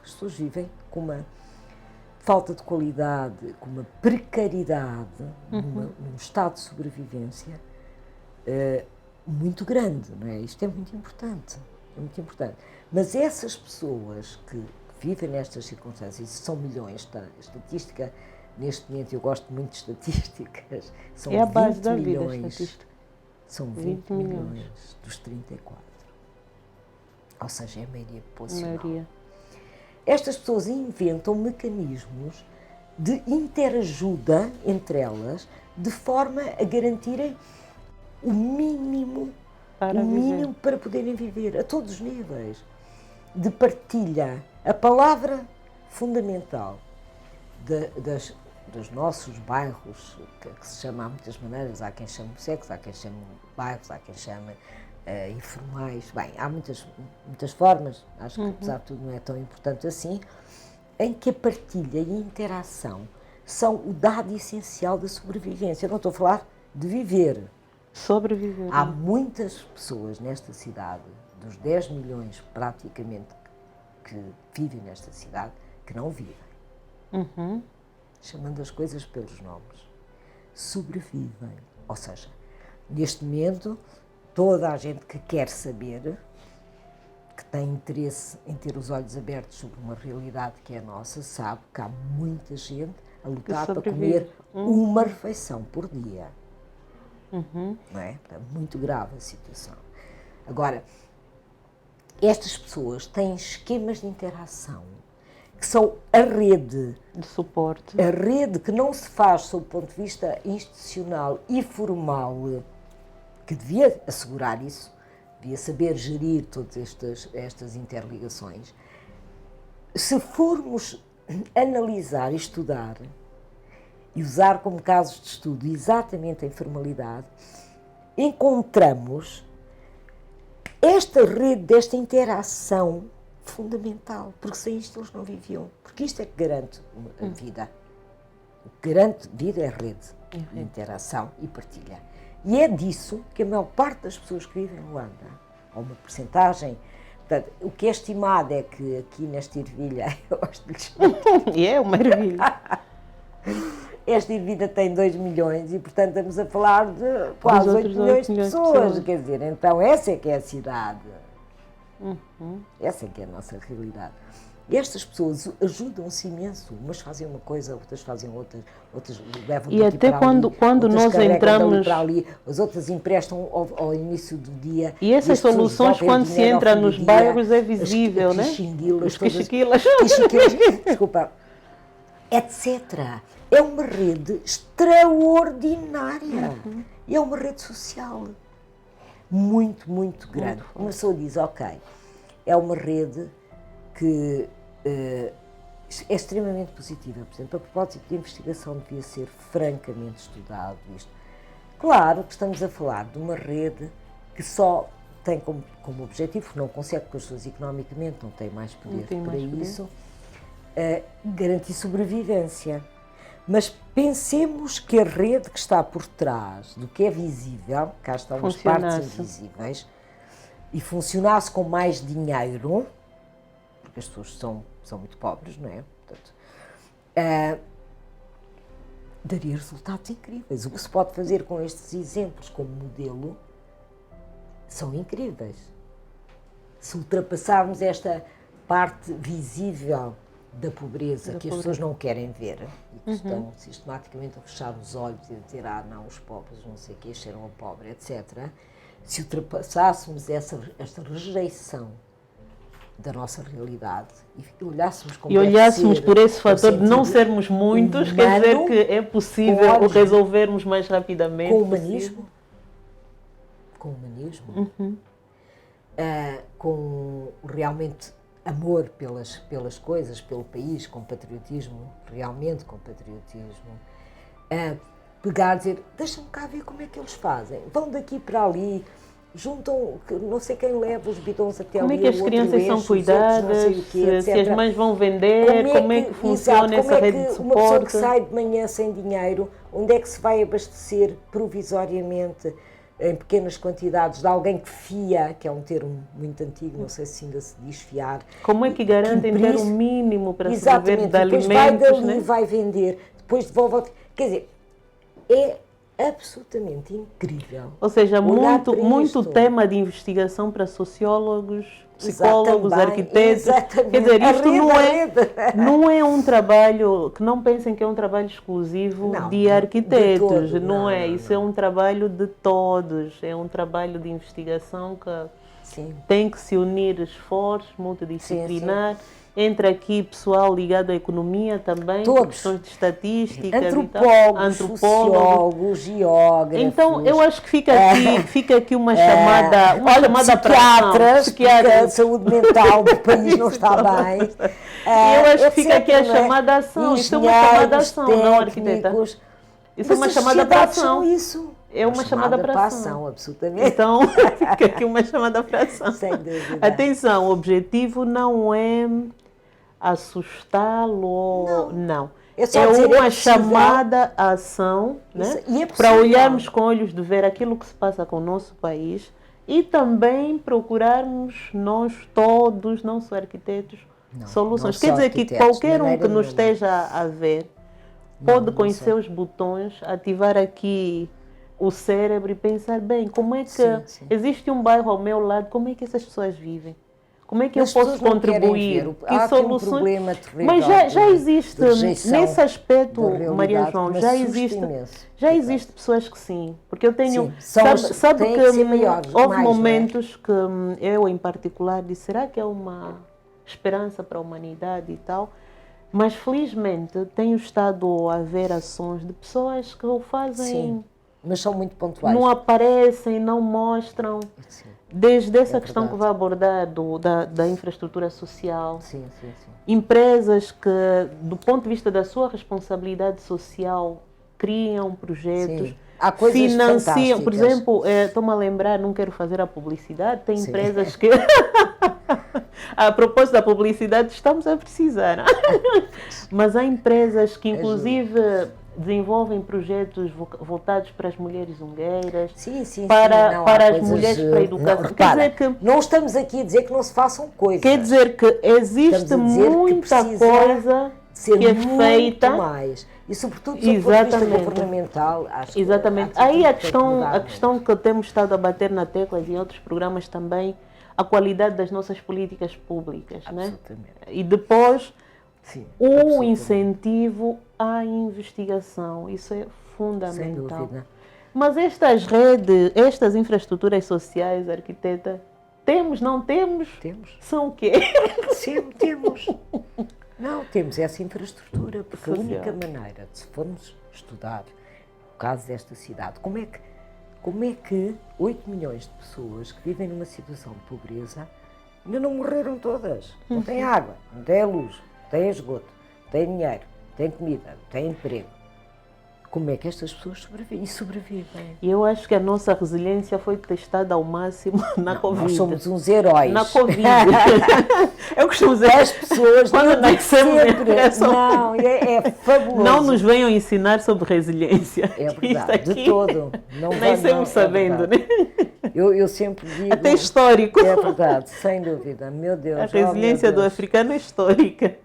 As pessoas vivem com uma falta de qualidade, com uma precariedade, num estado de sobrevivência muito grande, não é? Isto é muito importante, Mas essas pessoas que vivem nestas circunstâncias, e são milhões, a estatística, neste momento, eu gosto muito de estatísticas, são é a base 20 da milhões, vida, estatística. São 20 milhões dos 34. Ou seja, é a maioria populacional. Estas pessoas inventam mecanismos de interajuda entre elas, de forma a garantirem o mínimo para poderem viver, a todos os níveis, de partilha. A palavra fundamental dos nossos bairros, que se chama há muitas maneiras, há quem chame sexo, há quem chame bairros, há quem chame informais, bem, há muitas formas, acho que apesar de tudo não é tão importante assim, em que a partilha e a interação são o dado essencial da sobrevivência. Eu não estou a falar de viver. Sobreviver. Há muitas pessoas nesta cidade, dos 10 milhões praticamente que vivem nesta cidade, que não vivem. Chamando as coisas pelos nomes. Sobrevivem. Ou seja, neste momento, toda a gente que quer saber, que tem interesse em ter os olhos abertos sobre uma realidade que é a nossa, sabe que há muita gente a lutar para comer uma refeição por dia. Não é? É muito grave a situação. Agora, estas pessoas têm esquemas de interação que são a rede de suporte. A rede que não se faz sob o ponto de vista institucional e formal, que devia assegurar isso, devia saber gerir todas estas interligações. Se formos analisar e estudar e usar como casos de estudo exatamente a informalidade, encontramos esta rede desta interação fundamental, porque sem isto eles não viviam. Porque isto é que garante a vida. O que garante vida é a rede de interação e partilha. E é disso que a maior parte das pessoas que vivem em Luanda, ou uma percentagem, portanto, o que é estimado é que aqui nesta ervilha, eu gosto de lhe chamar, É uma ervilha. esta ervilha tem 2 milhões e, portanto, estamos a falar de quase 8 milhões de pessoas. Quer dizer, então essa é que é a cidade. Essa é que é a nossa realidade. E estas pessoas ajudam-se imenso, umas fazem uma coisa, outras fazem outras levam e até quando nós entramos para ali, as outras emprestam ao início do dia. E essas soluções, quando se entra nos bairros, é visível, né? Os quichiquilas, desculpa, etc. É uma rede extraordinária. É uma rede social muito, muito grande. Uma pessoa diz, ok, é uma rede que é extremamente positiva. Por exemplo, a propósito de investigação devia ser francamente estudado isto. Claro que estamos a falar de uma rede que só tem como objetivo, não consegue, porque as pessoas economicamente não têm mais poder para isso, garantir sobrevivência. Mas pensemos que a rede que está por trás do que é visível, cá estão as partes invisíveis, e funcionasse com mais dinheiro, porque as pessoas são muito pobres, não é? Portanto, daria resultados incríveis. O que se pode fazer com estes exemplos como modelo são incríveis. Se ultrapassarmos esta parte visível da pobreza que as pessoas não querem ver e que estão sistematicamente a fechar os olhos e a dizer não, os pobres, não sei o quê, cheiram a pobre, etc. Se ultrapassássemos esta rejeição da nossa realidade e olhássemos como por esse fator de não sermos muitos, quer dizer que é possível resolvermos mais rapidamente. Com humanismo. Com humanismo. Com realmente amor pelas coisas, pelo país, com patriotismo, realmente com patriotismo. Pegar, dizer, deixa-me cá ver como é que eles fazem. Vão daqui para ali, juntam, não sei quem leva os bidões até como ali. Como é que as crianças são cuidadas, se as mães vão vender, como é que funciona essa rede de suporte. Uma pessoa que sai de manhã sem dinheiro, onde é que se vai abastecer provisoriamente, em pequenas quantidades, de alguém que fia, que é um termo muito antigo, não sei se ainda se diz fiar. Como é que garantem ter um mínimo para sobreviver de alimentos, vai dali, né? Vai vender, depois devolve. Quer dizer, é absolutamente incrível. Ou seja, muito tema de investigação para sociólogos, psicólogos, arquitetos. Exatamente. Quer dizer, isto não é um trabalho, que não pensem que é um trabalho exclusivo de arquitetos, não é? Isso é um trabalho de todos, é um trabalho de investigação que tem que se unir esforços, multidisciplinar. Entra aqui pessoal ligado à economia também, questões de estatística, antropólogos, sociólogos, geógrafos. Então, eu acho que fica aqui uma chamada, psiquiatras, porque a saúde mental do país não está bem. Eu acho que fica aqui a chamada ação. Isso é uma chamada ação, não, arquiteta? Isso é uma chamada para ação. É uma chamada para ação, absolutamente. Então, fica aqui uma chamada para ação. Sem dúvida. Atenção, o objetivo não é assustá-lo, não. É uma chamada à ação, né? Para olharmos com olhos de ver aquilo que se passa com o nosso país e também procurarmos nós todos, não só arquitetos, soluções. Quer dizer que qualquer um que nos esteja a ver pode, com os seus botões, ativar aqui o cérebro e pensar, bem, como é que existe um bairro ao meu lado, como é que essas pessoas vivem? Como é que eu posso contribuir? Que soluções? Um problema terrível. Mas já existe, nesse aspecto, Maria João, já existe pessoas que sim. Porque eu tenho, sabe que maiores, houve momentos que eu, em particular, disse, será que é uma esperança para a humanidade e tal? Mas, felizmente, tenho estado a ver ações de pessoas que o fazem... Sim, mas são muito pontuais. Não aparecem, não mostram. Sim. Desde essa questão que vai abordar da infraestrutura social, sim. Empresas que, do ponto de vista da sua responsabilidade social, criam projetos, financiam. Por exemplo, estou-me a lembrar, não quero fazer a publicidade, tem empresas que, a propósito da publicidade, estamos a precisar, mas há empresas que, inclusive, desenvolvem projetos voltados para as mulheres ungueiras, para as mulheres para a educação. Quer dizer que não estamos aqui a dizer que não se façam coisas. Quer dizer que existe muita coisa que é feita. Mais. E sobretudo do ponto de vista governamental, acho que aí a questão que temos estado a bater na tecla e em outros programas também, a qualidade das nossas políticas públicas, né? E depois o incentivo à investigação, isso é fundamental. Sem dúvida. Mas estas redes, estas infraestruturas sociais, arquiteta, temos, não temos? Temos. São o quê? Sim, temos. Não, temos essa infraestrutura, porque a única maneira de, se formos estudar o caso desta cidade, como é que 8 milhões de pessoas que vivem numa situação de pobreza ainda não morreram todas. Não têm água, não têm luz, não têm esgoto, não têm dinheiro, não têm comida, não têm emprego. Como é que estas pessoas sobrevivem? E sobrevivem. E eu acho que a nossa resiliência foi testada ao máximo na Covid. Nós somos uns heróis. Na Covid. Eu costumo dizer, As pessoas quando nascemos, não, é fabuloso. não nos venham ensinar sobre resiliência. É Isto verdade, aqui, de todo. Não nascemos sabendo, né? Eu sempre digo... Até histórico. É verdade, sem dúvida. Meu Deus. A resiliência do africano é histórica.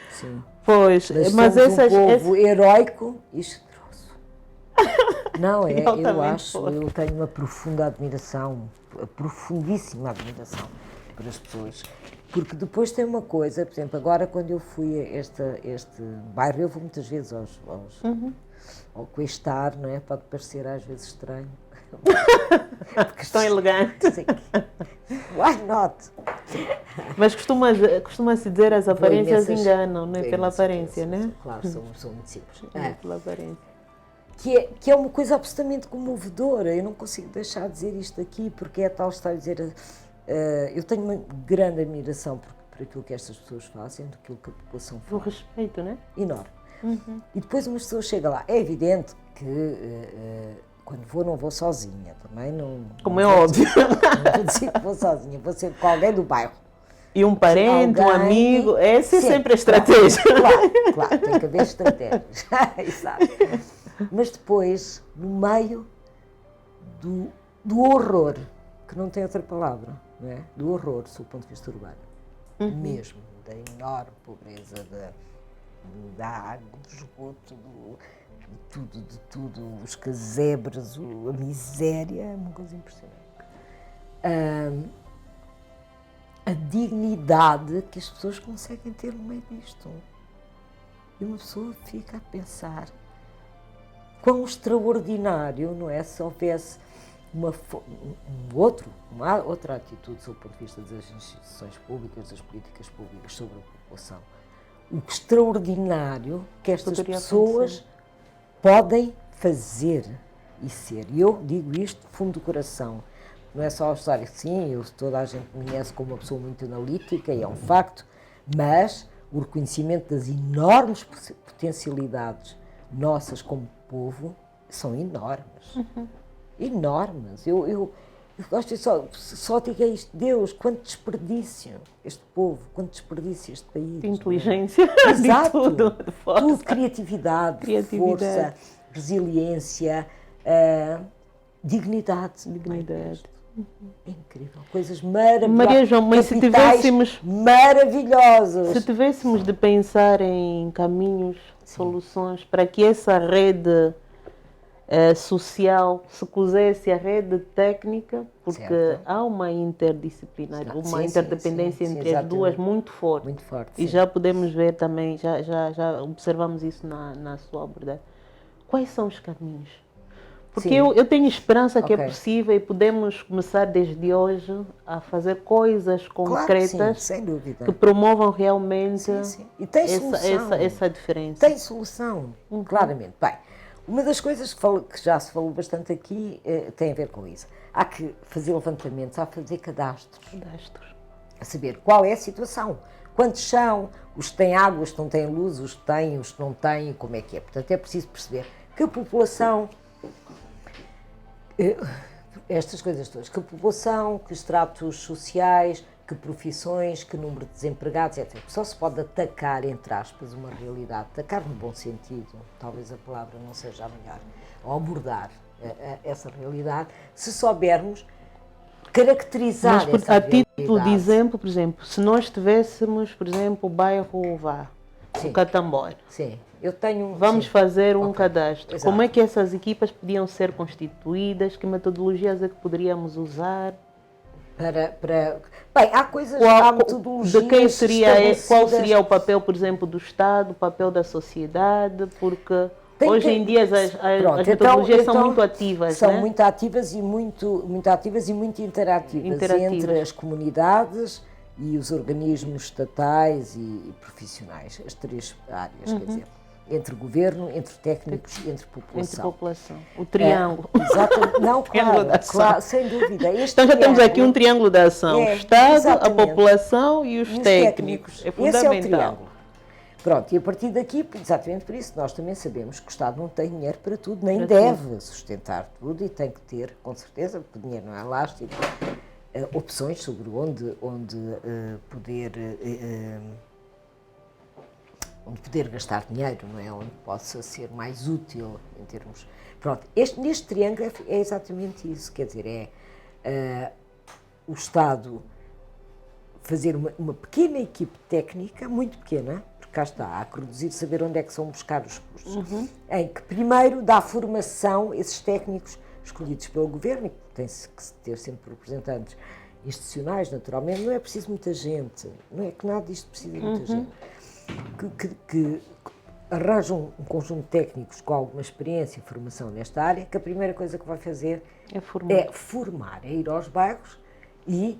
Sim. Pois, mas somos essas... um povo heróico e generoso. Não, Eu eu tenho uma profunda admiração, profundíssima admiração por as pessoas. Porque depois tem uma coisa, por exemplo, agora quando eu fui a este bairro, eu vou muitas vezes ao Questar, não é? Pode parecer às vezes estranho. Estão elegantes. Why not? Mas costuma-se dizer as aparências Imensas, enganam, não é? Pela aparência, né? Claro, sou uma pessoa muito simples. Pela aparência. Que é uma coisa absolutamente comovedora. Eu não consigo deixar de dizer isto aqui, porque é tal história de dizer... eu tenho uma grande admiração por aquilo que estas pessoas fazem, daquilo que a população faz. O respeito, né? Enorme. E depois uma pessoa chega lá. É evidente que quando vou, não vou sozinha. Também não... Como é óbvio. Não vou dizer que vou sozinha, vou sempre com alguém do bairro. E um parente, um amigo, essa é sempre a estratégia. Claro, tem que haver estratégias. Exato. Mas depois, no meio do horror, que não tem outra palavra, não é? Do horror, do ponto de vista urbano, mesmo, da enorme pobreza da água, do esgoto, de tudo, os casebres, a miséria, é uma coisa impressionante. A dignidade que as pessoas conseguem ter no meio disto. E uma pessoa fica a pensar quão extraordinário, não é? Se houvesse uma outra atitude sob o ponto de vista das instituições públicas, das políticas públicas sobre a população. O extraordinário que estas pessoas podem fazer e ser. E eu digo isto de fundo do coração. Não é só a história, sim, toda a gente me conhece como uma pessoa muito analítica, e é um facto, mas o reconhecimento das enormes potencialidades nossas como povo são enormes. Enormes. Eu gosto de só digo isto, Deus, quanto desperdício este povo, quanto desperdício este país. De inteligência, exato, de tudo, de força. Tudo, criatividade, força, resiliência, dignidade. É incrível, coisas maravilhosas. Maria João, mas se tivéssemos maravilhosos. Se tivéssemos de pensar em caminhos, soluções para que essa rede social se cozesse a rede técnica, porque há uma interdisciplinaridade, uma interdependência entre as duas muito forte. Muito forte, e já podemos ver também, já observamos isso na sua abordagem. Quais são os caminhos? Porque eu tenho esperança que é possível e podemos começar desde hoje a fazer coisas concretas, claro, sem dúvida, que promovam realmente E tem solução. Essa diferença. Tem solução, claramente. Bem, uma das coisas que já se falou bastante aqui tem a ver com isso. Há que fazer levantamentos, há que fazer cadastros. A saber qual é a situação. Quantos são os que têm água, os que não têm luz, os que têm, os que não têm, como é que é. Portanto, é preciso perceber que a população... estas coisas todas, que população, que estratos sociais, que profissões, que número de desempregados, etc. Só se pode atacar, entre aspas, uma realidade, atacar no bom sentido, talvez a palavra não seja a melhor, ou abordar essa realidade, se soubermos caracterizar essa realidade. A título de exemplo, por exemplo, se nós tivéssemos, por exemplo, o bairro o Catambor. Sim. Vamos fazer um cadastro. Exato. Como é que essas equipas podiam ser constituídas? Que metodologias é que poderíamos usar? Bem, há coisas, há metodologias. De quem qual seria o papel, por exemplo, do Estado, o papel da sociedade? Porque hoje em dia as metodologias são muito ativas. São muito ativas e muito interativas entre as comunidades e os organismos estatais e profissionais, as três áreas, quer dizer. entre governo, entre técnicos e entre população. Entre população. O triângulo. Exatamente. Não, Triângulo da ação. claro, sem dúvida. Então já temos aqui um triângulo da ação. O Estado, exatamente. a população e os técnicos. É Esse é o fundamental. triângulo. Pronto, e a partir daqui, exatamente por isso, nós também sabemos que o Estado não tem dinheiro para tudo, nem deve sustentar tudo e tem que ter, com certeza, porque o dinheiro não é elástico, opções sobre onde poder gastar dinheiro, não é? Onde possa ser mais útil em termos... Pronto, neste triângulo é exatamente isso, quer dizer, o Estado fazer uma pequena equipe técnica, muito pequena, porque cá está, há que reduzir, saber onde é que são buscar os recursos, em que primeiro dá formação a esses técnicos escolhidos pelo governo, e tem-se que ter sempre representantes institucionais, naturalmente, não é preciso muita gente, não é que nada disto precisa de muita gente, que arranjam um conjunto de técnicos com alguma experiência e formação nesta área, que a primeira coisa que vai fazer é formar, é ir aos bairros e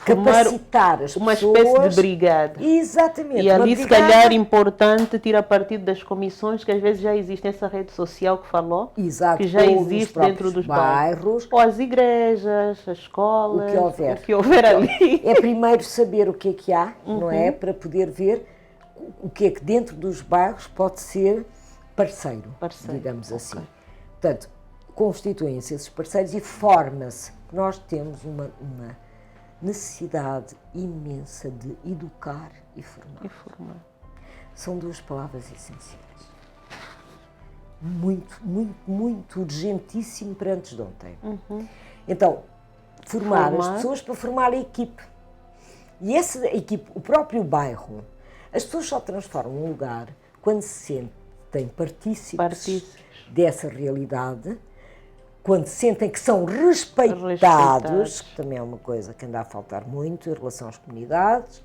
capacitar as pessoas. Uma espécie de brigada. Exatamente. E ali, se calhar, importante tirar partido das comissões, que às vezes já existe essa rede social que falou, exato, que já existe dentro dos bairros. Ou as igrejas, as escolas, o que houver ali. É primeiro saber o que há, não é? Para poder ver o que é que dentro dos bairros pode ser parceiro. Digamos assim. Portanto, constituem-se esses parceiros e forma-se. Nós temos uma necessidade imensa de educar e formar. São duas palavras essenciais. Muito urgentíssimo para antes de ontem. Então, formar as pessoas para formar a equipe. E essa equipe, o próprio bairro, as pessoas só transformam um lugar quando se sentem partícipes dessa realidade, quando sentem que são respeitados, que também é uma coisa que anda a faltar muito em relação às comunidades,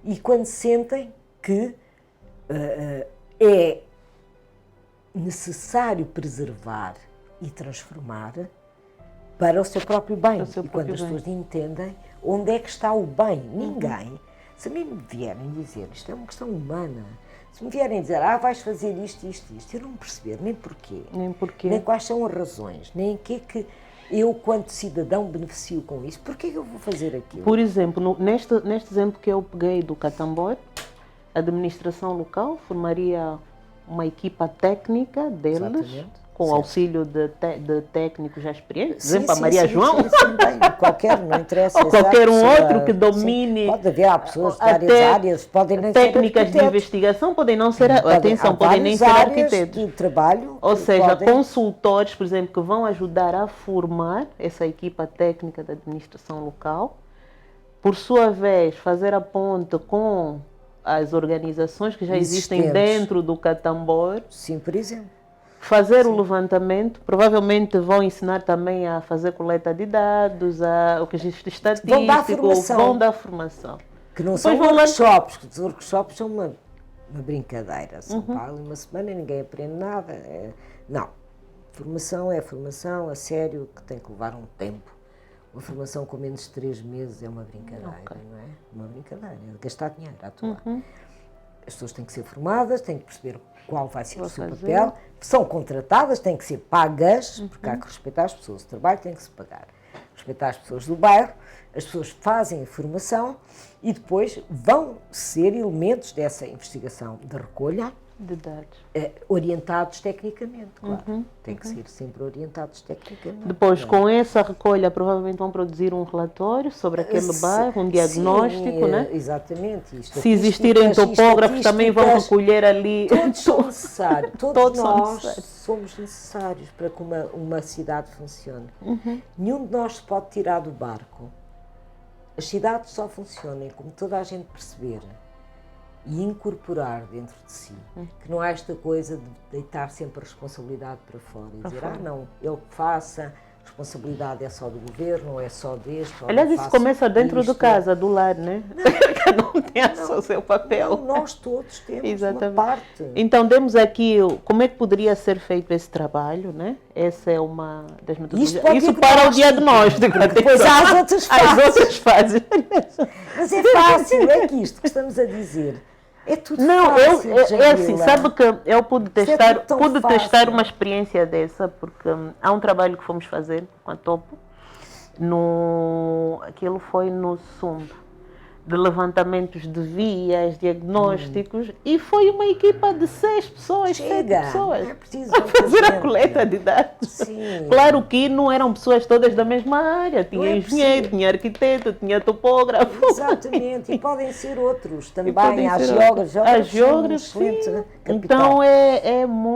e quando sentem que é necessário preservar e transformar para o seu próprio bem. E quando as pessoas entendem onde é que está o bem, ninguém, se a mim me vierem dizer, isto é uma questão humana, se me vierem dizer, vais fazer isto, eu não perceber nem porquê, nem quais são as razões, nem o que é que eu, quanto cidadão, beneficio com isso, porquê que eu vou fazer aquilo? Por exemplo, neste exemplo que eu peguei do Catambor, a administração local formaria uma equipa técnica deles, exatamente, com o auxílio de técnicos já experientes, por exemplo, a Maria João. Qualquer, não interessa. Ou qualquer outro que domine. Pode haver pessoas de várias áreas, podem nem ser técnicas de investigação, podem não ser, podem nem ser arquitetos. De trabalho. Ou seja, consultores, por exemplo, que vão ajudar a formar essa equipa técnica da administração local, por sua vez, fazer a ponte com as organizações que já existem dentro do Catambor. Sim, por exemplo. Fazer o levantamento, provavelmente vão ensinar também a fazer coleta de dados, o registro estatístico, vão dar formação. Que não são workshops, que os workshops são uma brincadeira. São uma semana e ninguém aprende nada. Não, formação é formação, a sério, que tem que levar um tempo. Uma formação com menos de 3 meses é uma brincadeira, não é? Uma brincadeira, é gastar dinheiro, a atuar. As pessoas têm que ser formadas, têm que perceber qual vai ser o seu papel, são contratadas, têm que ser pagas, porque há que respeitar as pessoas, o trabalho tem que se pagar. Respeitar as pessoas do bairro, as pessoas fazem a formação e depois vão ser elementos dessa investigação de recolha de dados. Orientados tecnicamente, claro. Tem que ser sempre orientados tecnicamente. Depois, com essa recolha, provavelmente vão produzir um relatório sobre aquele bairro, um diagnóstico, né? Exatamente. Se existirem topógrafos, também vão recolher ali. Todos são necessários. Todos nós somos necessários para que uma cidade funcione. Nenhum de nós se pode tirar do barco. As cidades só funcionam como toda a gente perceber e incorporar dentro de si, que não há esta coisa de deitar sempre a responsabilidade para fora e dizer, não, ele que faça, a responsabilidade é só do governo, ou é só deste. Aliás, isso começa dentro de casa, do lar, né? Cada um tem o seu papel. Nós todos temos uma parte. Então, temos aqui como é que poderia ser feito esse trabalho, né? Essa é uma das metodologias. Isso para o diagnóstico. Depois há as outras fases. As outras fases. Mas é fácil, é que isto que estamos a dizer. É tudo Não, fácil, é assim, Jamila. sabe que eu pude Isso é testar, tudo tão pude fácil. testar uma experiência dessa, porque há um trabalho que fomos fazer com a Topo, aquilo foi no SUMB, de levantamentos de vias, diagnósticos, e foi uma equipa de 6 pessoas, 7 Chega, pessoas, não é preciso a muita fazer a gente. coleta de dados. Sim. Claro que não eram pessoas todas da mesma área, tinha é engenheiro, preciso. tinha arquiteto, tinha topógrafo. Exatamente, e podem ser outros E também, podem há ser geógrafos, As geógrafos geógrafos, são um excelente sim. capital.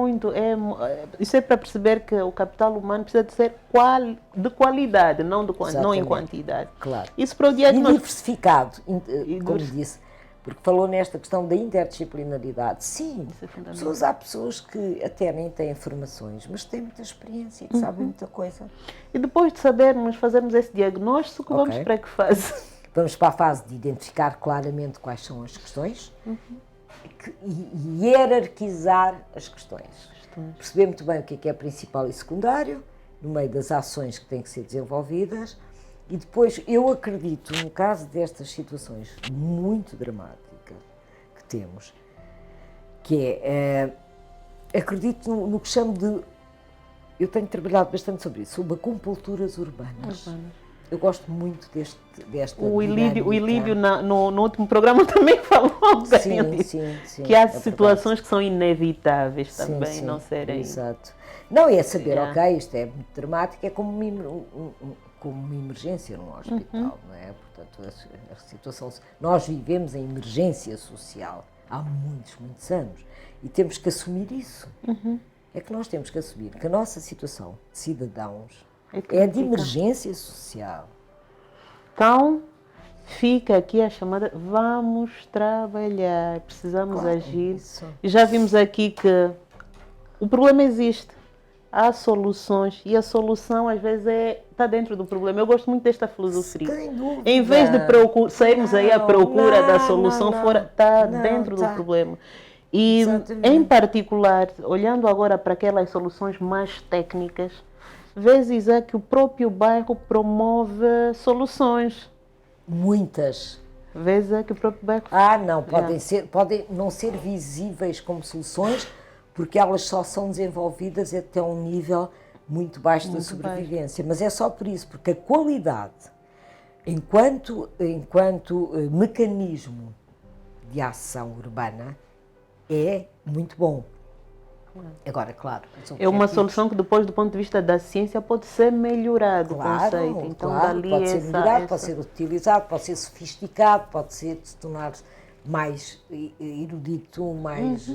Então isso é para perceber que o capital humano precisa de ser de qualidade, não em Exatamente. quantidade. Claro. Isso para o E diagnóstico. diversificado, como disse, porque falou nesta questão da interdisciplinaridade. Sim, Isso é fundamental. há pessoas que até nem têm formações, mas têm muita experiência e que sabem muita coisa. E depois de fazermos esse diagnóstico, Ok. vamos para que fase? Vamos para a fase de identificar claramente quais são as questões e hierarquizar as questões. Perceber muito bem o que é principal e secundário, no meio das ações que têm que ser desenvolvidas. E depois, eu acredito, no caso destas situações muito dramáticas que temos, que acredito no que chamo de, eu tenho trabalhado bastante sobre isso, sobre compulturas urbanas. Eu gosto muito desta O dinâmica. Ilídio no último programa também falou um bocadinho disso. Sim, Que há é situações que são inevitáveis verdade. também, Sim, não serem... Exato. Não, é saber, Yeah. ok, isto é muito dramático, é como uma emergência num hospital, não é? Portanto, a situação... Nós vivemos em emergência social há muitos anos e temos que assumir isso. É que nós temos que assumir que a nossa situação de cidadãos é de emergência social. Então, fica aqui a chamada, vamos trabalhar, precisamos Claro, agir. isso. E já vimos aqui que o problema existe, há soluções e a solução às vezes está dentro do problema. Eu gosto muito desta filosofia. Sem dúvida. Em vez de sairmos aí à procura da solução não, está não, dentro do tá. problema. E, Exatamente. em particular, olhando agora para aquelas soluções mais técnicas, vezes é que o próprio bairro promove soluções. Muitas. Vezes é que o próprio bairro... Não, podem não ser visíveis como soluções, porque elas só são desenvolvidas até um nível muito baixo da sobrevivência. Mas é só por isso, porque a qualidade, enquanto mecanismo de ação urbana, é muito bom. Agora, claro, É uma solução que depois, do ponto de vista da ciência, pode ser melhorado o conceito. Então, dali pode ser melhorado, pode ser utilizado, pode ser sofisticado, pode ser se tornar mais erudito, mais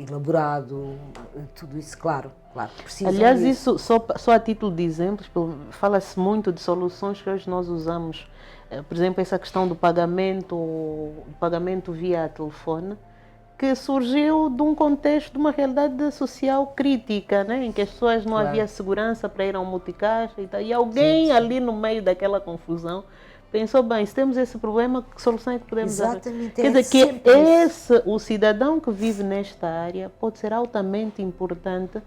elaborado, tudo isso, claro. Aliás, isso só a título de exemplos, fala-se muito de soluções que hoje nós usamos. Por exemplo, essa questão do pagamento via telefone, que surgiu de um contexto, de uma realidade social crítica, né? Em que as pessoas não havia segurança para ir a um multicaixa e tal. E alguém ali no meio daquela confusão pensou, bem, se temos esse problema, que solução é que podemos dar? Exatamente. Quer dizer que o cidadão que vive nesta área pode ser altamente importante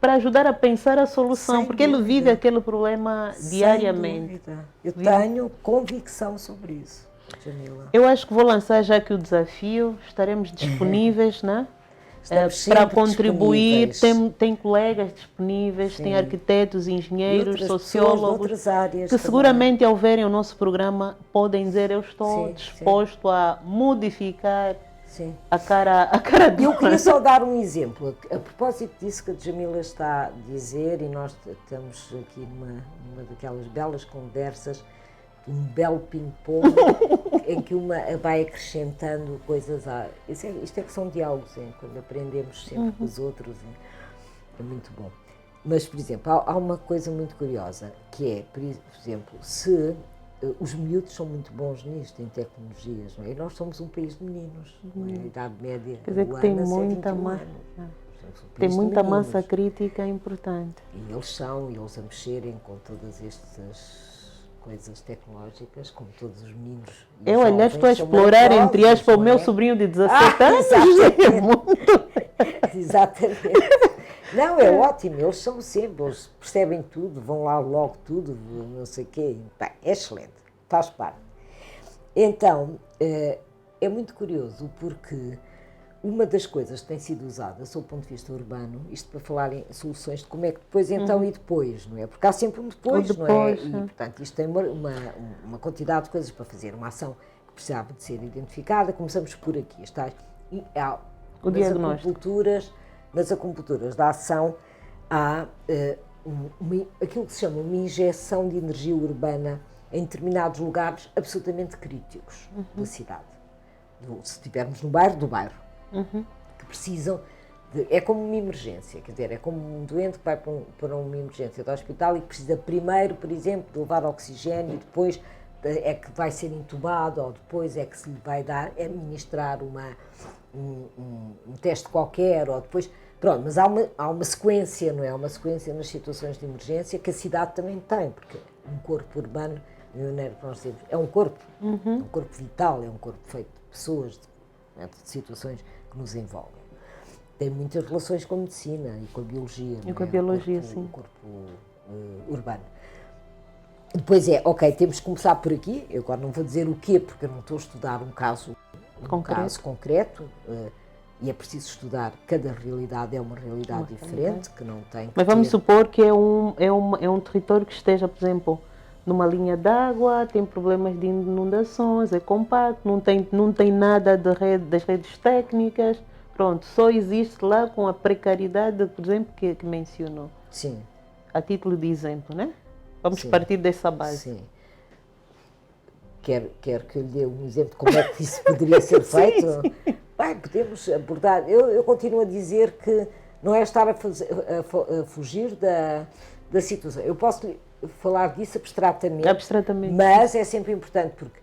para ajudar a pensar a solução, porque ele vive aquele problema diariamente. Eu tenho convicção sobre isso, Jamila. Eu acho que vou lançar já aqui o desafio, estaremos disponíveis, né? Para contribuir, tem colegas disponíveis, tem arquitetos, engenheiros, sociólogos, outras áreas que seguramente ao verem o nosso programa podem dizer, eu estou disposto a modificar a cara do... Eu queria só dar um exemplo, a propósito disso que a Jamila está a dizer, e nós estamos aqui numa daquelas belas conversas, um belo ping-pong, em que uma vai acrescentando coisas. Isto é que são diálogos, quando aprendemos sempre com os outros, é muito bom. Mas, por exemplo, há uma coisa muito curiosa, que é, por exemplo, se os miúdos são muito bons nisto, em tecnologias, não é? E nós somos um país de meninos, não é? A idade média Quer dizer que tem muita tem muita massa crítica importante. E eles a mexerem com todas estas coisas tecnológicas, como todos os meninos. Eu, aliás, estou a explorar, entre aspas, o meu sobrinho de 17 anos. Exatamente. Não, é ótimo, eles são sempre, eles percebem tudo, vão lá logo tudo, não sei o quê. Bem, é excelente, faz parte. Então, é muito curioso porque uma das coisas que tem sido usada, sob o ponto de vista urbano, isto para falar em soluções de como é que depois, então e depois, não é? Porque há sempre um depois, não é? E, portanto, isto tem uma quantidade de coisas para fazer, uma ação que precisava de ser identificada. Começamos por aqui, o diagnóstico. Nas acupunturas da ação há aquilo que se chama uma injeção de energia urbana em determinados lugares absolutamente críticos da cidade. Se estivermos no bairro, do bairro. Que precisam é como uma emergência, quer dizer, é como um doente que vai para uma emergência do hospital e que precisa primeiro, por exemplo, de levar oxigênio e depois é que vai ser intubado ou depois é que se lhe vai dar, administrar um teste qualquer ou depois, pronto, mas há uma sequência, não é? Há uma sequência nas situações de emergência que a cidade também tem, porque um corpo urbano, de maneira que nós dizemos, é um corpo vital, é um corpo feito de pessoas, de situações que nos envolvem. Tem muitas relações com a medicina e com a biologia. E com a biologia, sim. O corpo urbano. Depois ok, temos que começar por aqui. Eu agora não vou dizer o quê, porque eu não estou a estudar um caso concreto e é preciso estudar. Cada realidade é uma realidade diferente, que não tem que Mas vamos supor que é um território que esteja, por exemplo, numa linha d'água, tem problemas de inundações, é compacto, não tem nada das redes técnicas, pronto, só existe lá com a precariedade, por exemplo, que mencionou. Sim. A título de exemplo, né? Vamos partir dessa base. Sim. Quer que eu lhe dê um exemplo de como é que isso poderia ser feito? Sim. Bem, podemos abordar. Eu continuo a dizer que não é estar a fugir da situação. Eu posso falar disso abstratamente, mas é sempre importante, porque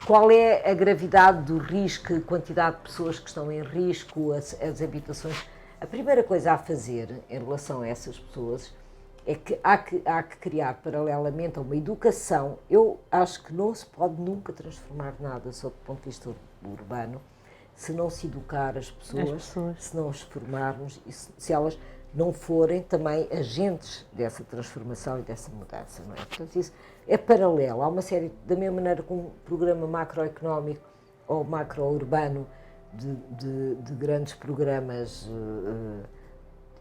qual é a gravidade do risco, a quantidade de pessoas que estão em risco, as habitações. A primeira coisa a fazer em relação a essas pessoas é que há que criar paralelamente a uma educação. Eu acho que não se pode nunca transformar nada sob o ponto de vista urbano se não se educar as pessoas. Se não as formarmos e se elas não forem também agentes dessa transformação e dessa mudança, não é? Portanto, isso é paralelo. Há uma série, da mesma maneira que um programa macroeconómico ou macro-urbano de grandes programas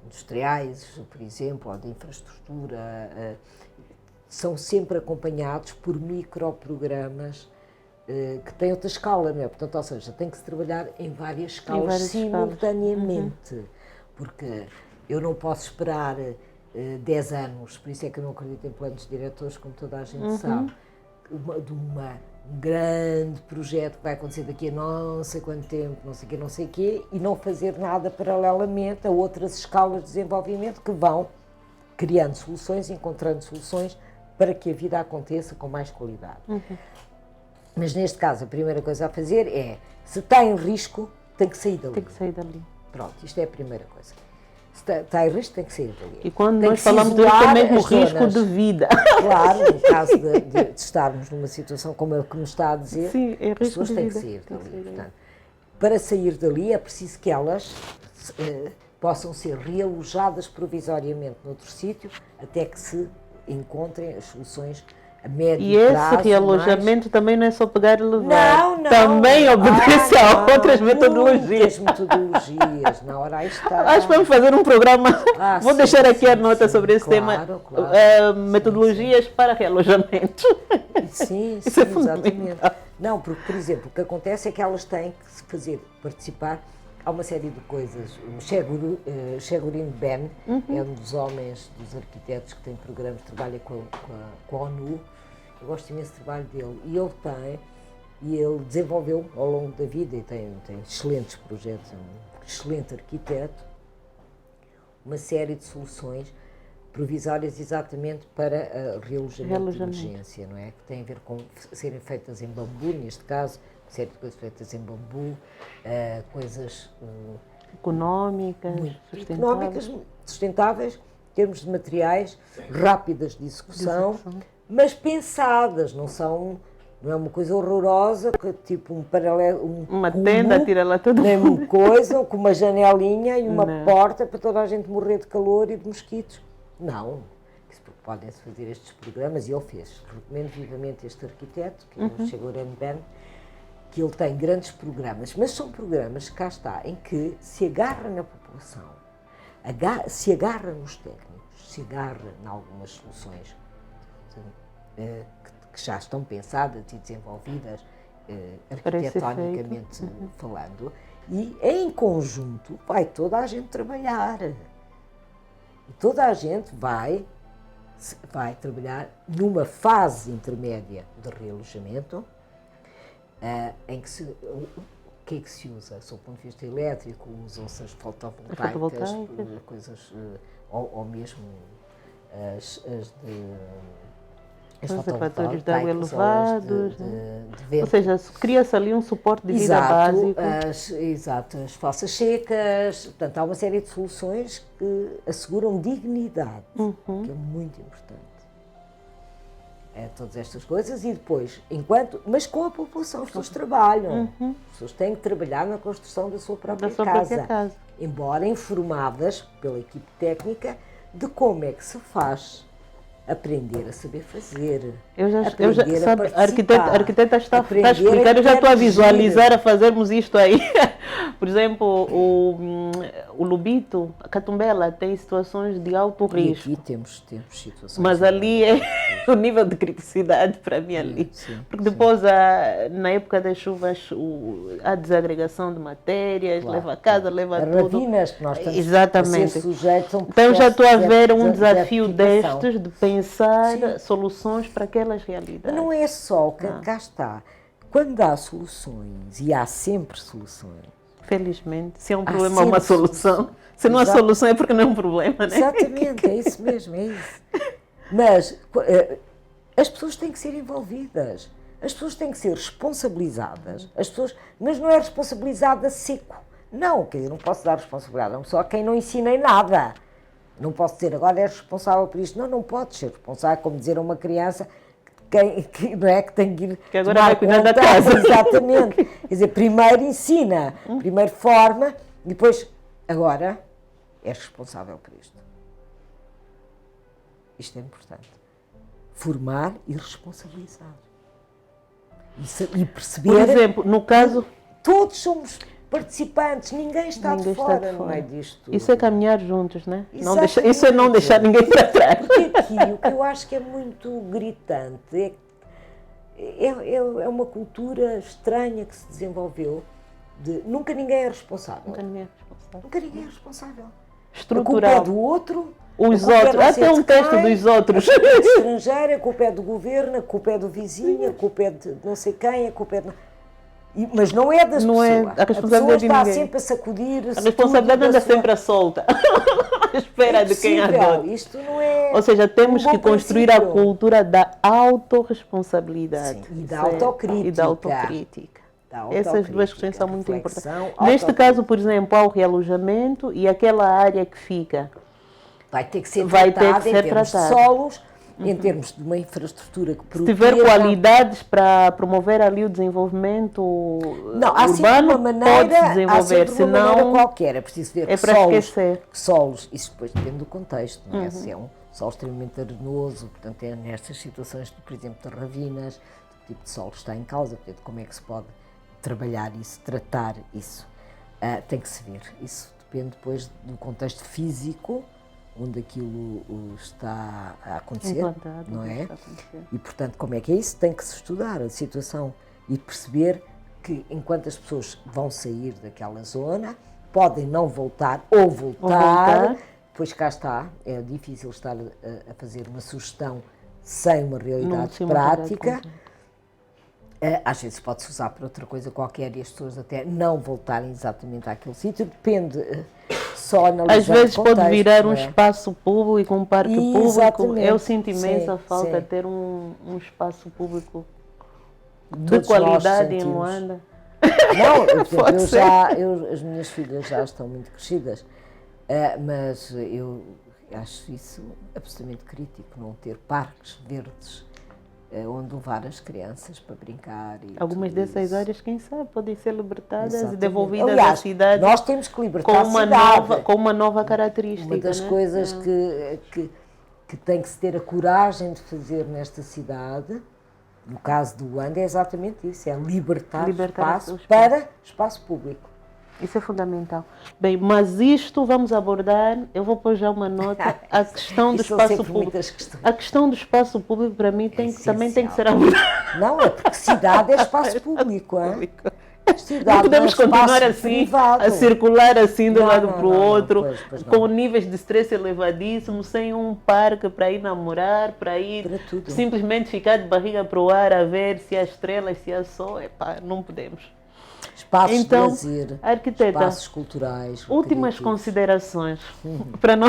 industriais, por exemplo, ou de infraestrutura, são sempre acompanhados por microprogramas que têm outra escala, não é? Portanto, ou seja, tem que se trabalhar em várias escalas simultaneamente, porque eu não posso esperar 10 anos, por isso é que eu não acredito em planos diretores, como toda a gente sabe, de um grande projeto que vai acontecer daqui a não sei quanto tempo, não sei quê, e não fazer nada paralelamente a outras escalas de desenvolvimento que vão criando soluções, encontrando soluções para que a vida aconteça com mais qualidade. Mas neste caso, a primeira coisa a fazer é, se está em risco, tem que sair dali. Pronto, isto é a primeira coisa. Se está em risco, tem que sair dali. E quando nós falamos disso, é mesmo risco de vida. Claro, no caso de estarmos numa situação como a que me está a dizer, sim, é as pessoas têm que sair dali. Portanto, para sair dali é preciso que elas possam ser realojadas provisoriamente noutro sítio, até que se encontrem as soluções a médio prazo. E esse realojamento também não é só pegar e levar. Não. Também obedece a outras metodologias. Metodologias. Na hora aí está. Acho que vamos fazer um programa. Vou deixar aqui a nota sobre esse tema. Metodologias para realojamento. Sim, exatamente. Não, porque, por exemplo, o que acontece é que elas têm que se participar. Há uma série de coisas. O Shegurin Ben é um dos homens, dos arquitetos que tem programas, trabalha com a ONU. Eu gosto imenso do trabalho dele. E ele desenvolveu ao longo da vida, e tem excelentes projetos, é um excelente arquiteto, uma série de soluções provisórias exatamente para realojamento de emergência, não é? Que tem a ver com serem feitas em bambu, neste caso, série de coisas feitas em bambu, coisas económicas, sustentáveis, em termos de materiais, rápidas de execução, mas pensadas, não é uma coisa horrorosa, tipo um paralelo, uma tenda, tira lá tudo. Nem uma coisa, com uma janelinha e uma porta para toda a gente morrer de calor e de mosquitos. Não. Podem-se fazer estes programas, e ele fez. Recomendo vivamente este arquiteto, que é o Shegurin Ben, que ele tem grandes programas, mas são programas, cá está, em que se agarra na população, se agarra nos técnicos, se agarra em algumas soluções que já estão pensadas e desenvolvidas arquitetonicamente falando, e em conjunto vai toda a gente trabalhar. E toda a gente vai trabalhar numa fase intermédia de realojamento, em que o que é que se usa? Sob o ponto de vista elétrico, usam-se as fotovoltaicas, coisas, ou mesmo os reservatórios de água elevados, ou seja, cria-se ali um suporte de vida básico. Exato, as fossas secas, portanto, há uma série de soluções que asseguram dignidade, que é muito importante. Todas estas coisas e depois, mas com a população, as pessoas trabalham, as pessoas têm que trabalhar na construção da sua própria casa, embora informadas pela equipe técnica de como é que se faz. Aprender a saber fazer. A arquiteta está a explicar, eu já estou a visualizar a fazermos isto aí. Por exemplo, o Lubito, a Catumbela, tem situações de alto risco. E aqui temos situações. Mas ali é o nível de criticidade para mim ali. Sim, porque depois, na época das chuvas, a desagregação de matérias, leva a casa, leva tudo. Ravinas que nós estamos Exatamente. a ser sujeitos a um Então já estou a ver um de desafio retificação. destes de pensar soluções para aquelas realidades. Mas não é só que cá está. Quando há soluções, e há sempre soluções. Felizmente, se é um problema, há uma solução. Se não há solução é porque não é um problema, né? Exatamente, é isso mesmo, é isso. Mas as pessoas têm que ser envolvidas, as pessoas têm que ser responsabilizadas, mas não é responsabilizada seco. Não, quer dizer, não posso dar responsabilidade a uma pessoa a quem não ensinei nada. Não posso dizer, agora és responsável por isto. Não podes ser responsável, como dizer a uma criança que não é que tem que ir que agora vai cuidar da casa. Exatamente. Quer dizer, primeiro ensina, primeiro forma, e depois, agora, és responsável por isto. Isto é importante. Formar e responsabilizar. E perceber... Por exemplo, no caso... Todos somos participantes, ninguém está de fora no meio disto tudo. Isso é caminhar juntos, né? Isso é não deixar ninguém para trás. Porque aqui o que eu acho que é muito gritante é uma cultura estranha que se desenvolveu de nunca ninguém é responsável. Nunca ninguém é responsável. Nunca ninguém é responsável. Estrutural. A culpa é do outro. Os outros, até um texto dos outros. A culpa é do estrangeiro, a culpa é do governo, a culpa é do vizinho, a culpa é de não sei quem, a culpa é de... Mas não é das pessoas. A responsabilidade está sempre a sacudir. A responsabilidade anda sempre a solta. À espera de quem adota. Isto não é. Ou seja, temos que construir a cultura da autorresponsabilidade. E da autocrítica. E da autocrítica. Essas duas questões são muito importantes. Neste caso, por exemplo, há o realojamento e aquela área que fica. Vai ter que ser tratada em termos de solos. Em termos de uma infraestrutura que proteja... Se tiver qualidades para promover ali o desenvolvimento urbano, pode-se desenvolver, senão qualquer. É preciso ver que solos, isso depois depende do contexto, não é? Se é um solo extremamente arenoso, portanto é nestas situações, por exemplo, de ravinas, que tipo de solo está em causa, portanto como é que se pode trabalhar isso, tratar isso, tem que se ver. Isso depende depois do contexto físico, onde aquilo está a acontecer, não é? E, portanto, como é que é isso? Tem que se estudar a situação e perceber que, enquanto as pessoas vão sair daquela zona, podem não voltar ou voltar, pois cá está, é difícil estar a fazer uma sugestão sem uma realidade prática. Às vezes pode-se usar para outra coisa qualquer e as pessoas até não voltarem exatamente àquele sítio, depende... Às vezes pode virar um espaço público, um parque público. Eu sinto imensa falta de ter um espaço público de qualidade em Luanda. Não, as minhas filhas já estão muito crescidas, mas eu acho isso absolutamente crítico, não ter parques verdes onde levar as crianças para brincar. Algumas dessas áreas, quem sabe, podem ser libertadas e devolvidas à cidade. Nós temos que libertar a cidade. Com uma nova característica. Uma das coisas que tem que se ter a coragem de fazer nesta cidade No caso do Luanda é exatamente isso, é libertar espaço o para espaço público. Isso é fundamental. Bem, mas isto vamos abordar, eu vou pôr já uma nota, a questão do espaço público. A questão do espaço público para mim também tem que ser abordada. Não, é porque cidade é espaço público, hein? Não podemos continuar assim, privado. a circular assim de um lado para o outro, pois com níveis de estresse elevadíssimos, sem um parque para ir namorar, para ir simplesmente ficar de barriga para o ar a ver se há estrelas, se há sol. Epá, não podemos. Espaços de lazer, arquiteta, espaços culturais. Últimas considerações, para não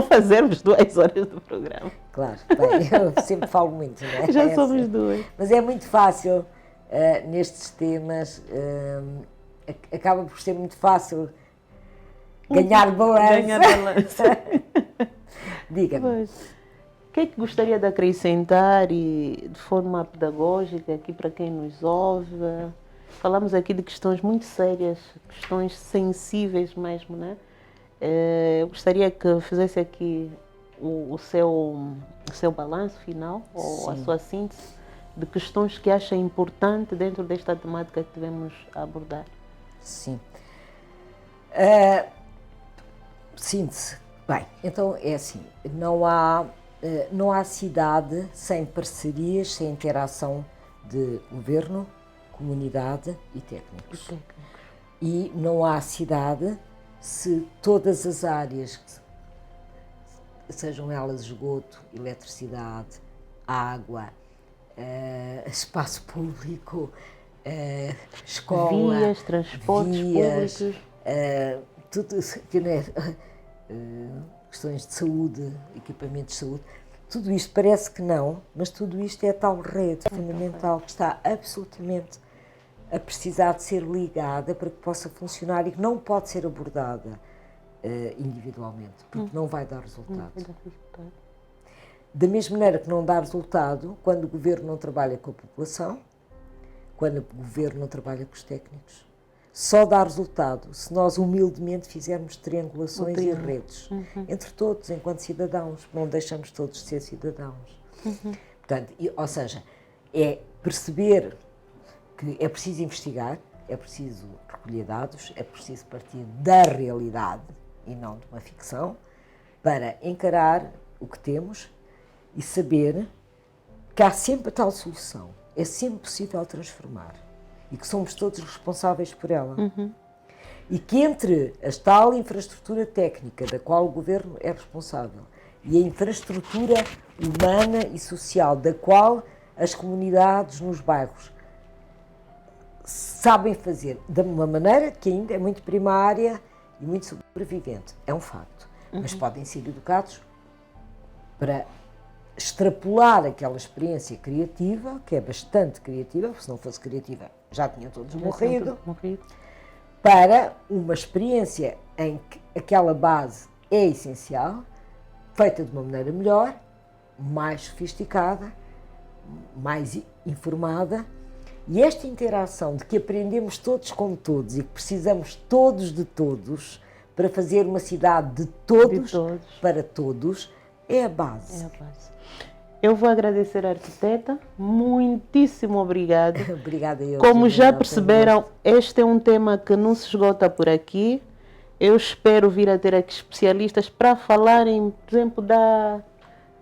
fazermos 2 horas do programa. Claro, bem, eu sempre falo muito, não é? Já somos 2. Mas é muito fácil, nestes temas, acaba por ser muito fácil ganhar balança. Diga-me. O que é que gostaria de acrescentar e de forma pedagógica aqui para quem nos ouve? Falamos aqui de questões muito sérias, questões sensíveis mesmo, né? Eu gostaria que fizesse aqui o seu balanço final, ou a sua síntese, de questões que acha importante dentro desta temática que devemos abordar. Sim. Síntese. Bem, então é assim, não há cidade sem parcerias, sem interação de governo, comunidade e técnicos. E não há cidade se todas as áreas, sejam elas esgoto, eletricidade, água, espaço público, escola, vias, transportes públicos, tudo, questões de saúde, equipamentos de saúde, tudo isto parece que não, mas tudo isto é tal rede fundamental que está absolutamente a precisar de ser ligada para que possa funcionar e que não pode ser abordada individualmente, porque não vai dar resultado. Da mesma maneira que não dá resultado quando o governo não trabalha com a população, quando o governo não trabalha com os técnicos. Só dá resultado se nós humildemente fizermos triangulações e redes entre todos, enquanto cidadãos, não deixamos todos de ser cidadãos. Portanto, ou seja, é perceber que é preciso investigar, é preciso recolher dados, é preciso partir da realidade e não de uma ficção, para encarar o que temos e saber que há sempre a tal solução, é sempre possível transformar e que somos todos responsáveis por ela. E que entre a tal infraestrutura técnica da qual o governo é responsável e a infraestrutura humana e social da qual as comunidades nos bairros sabem fazer de uma maneira que ainda é muito primária e muito sobrevivente, é um facto, mas podem ser educados para extrapolar aquela experiência criativa, que é bastante criativa, porque se não fosse criativa já tinham todos morrido, para uma experiência em que aquela base é essencial, feita de uma maneira melhor, mais sofisticada, mais informada, e esta interação de que aprendemos todos com todos e que precisamos todos de todos para fazer uma cidade de todos para todos, é a base. Eu vou agradecer à arquiteta, muitíssimo obrigada. Obrigada eu. Como já perceberam, este é um tema que não se esgota por aqui. Eu espero vir a ter aqui especialistas para falarem, por exemplo,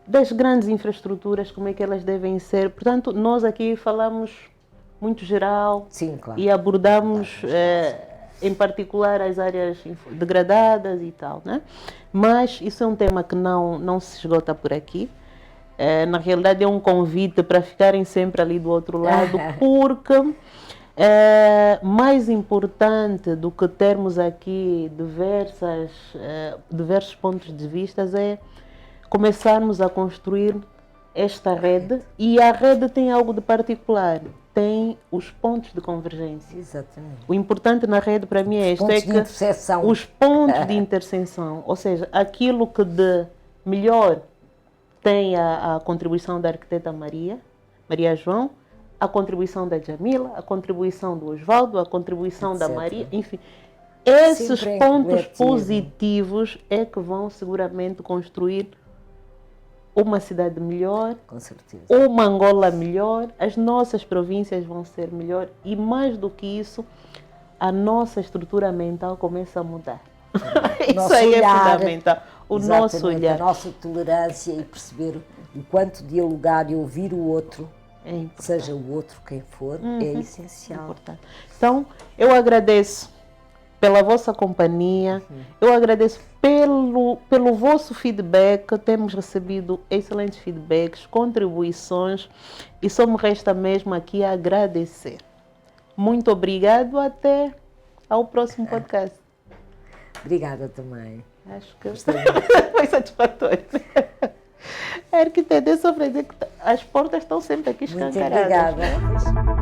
das grandes infraestruturas, como é que elas devem ser. Portanto, nós aqui falamos muito geral. Sim, claro. E abordamos em particular as áreas degradadas e tal, né? Mas isso é um tema que não se esgota por aqui. Na realidade é um convite para ficarem sempre ali do outro lado, porque mais importante do que termos aqui diversos pontos de vista é começarmos a construir esta rede, e a rede tem algo de particular, tem os pontos de convergência. Exatamente. O importante na rede para mim é isto, é que os pontos de interseção, ou seja, aquilo que de melhor tem a contribuição da arquiteta Maria João, a contribuição da Jamila, a contribuição do Osvaldo, a contribuição da Maria, enfim. Esses pontos positivos é que vão seguramente construir uma cidade melhor, Com certeza. uma Angola melhor, as nossas províncias vão ser melhor e mais do que isso, a nossa estrutura mental começa a mudar. Isso Nosso aí olhar, é fundamental. O nosso exatamente, olhar. a nossa tolerância e perceber o quanto dialogar e ouvir o outro, É importante. seja o outro quem for, é essencial. Importante. Então, eu agradeço pela vossa companhia, eu agradeço pelo vosso feedback, temos recebido excelentes feedbacks, contribuições e só me resta mesmo aqui agradecer. Muito obrigado, até ao próximo podcast. Obrigada também. Acho que Gostei muito. foi satisfatório. Arquiteto, eu só para dizer que as portas estão sempre aqui Muito escancaradas. obrigada.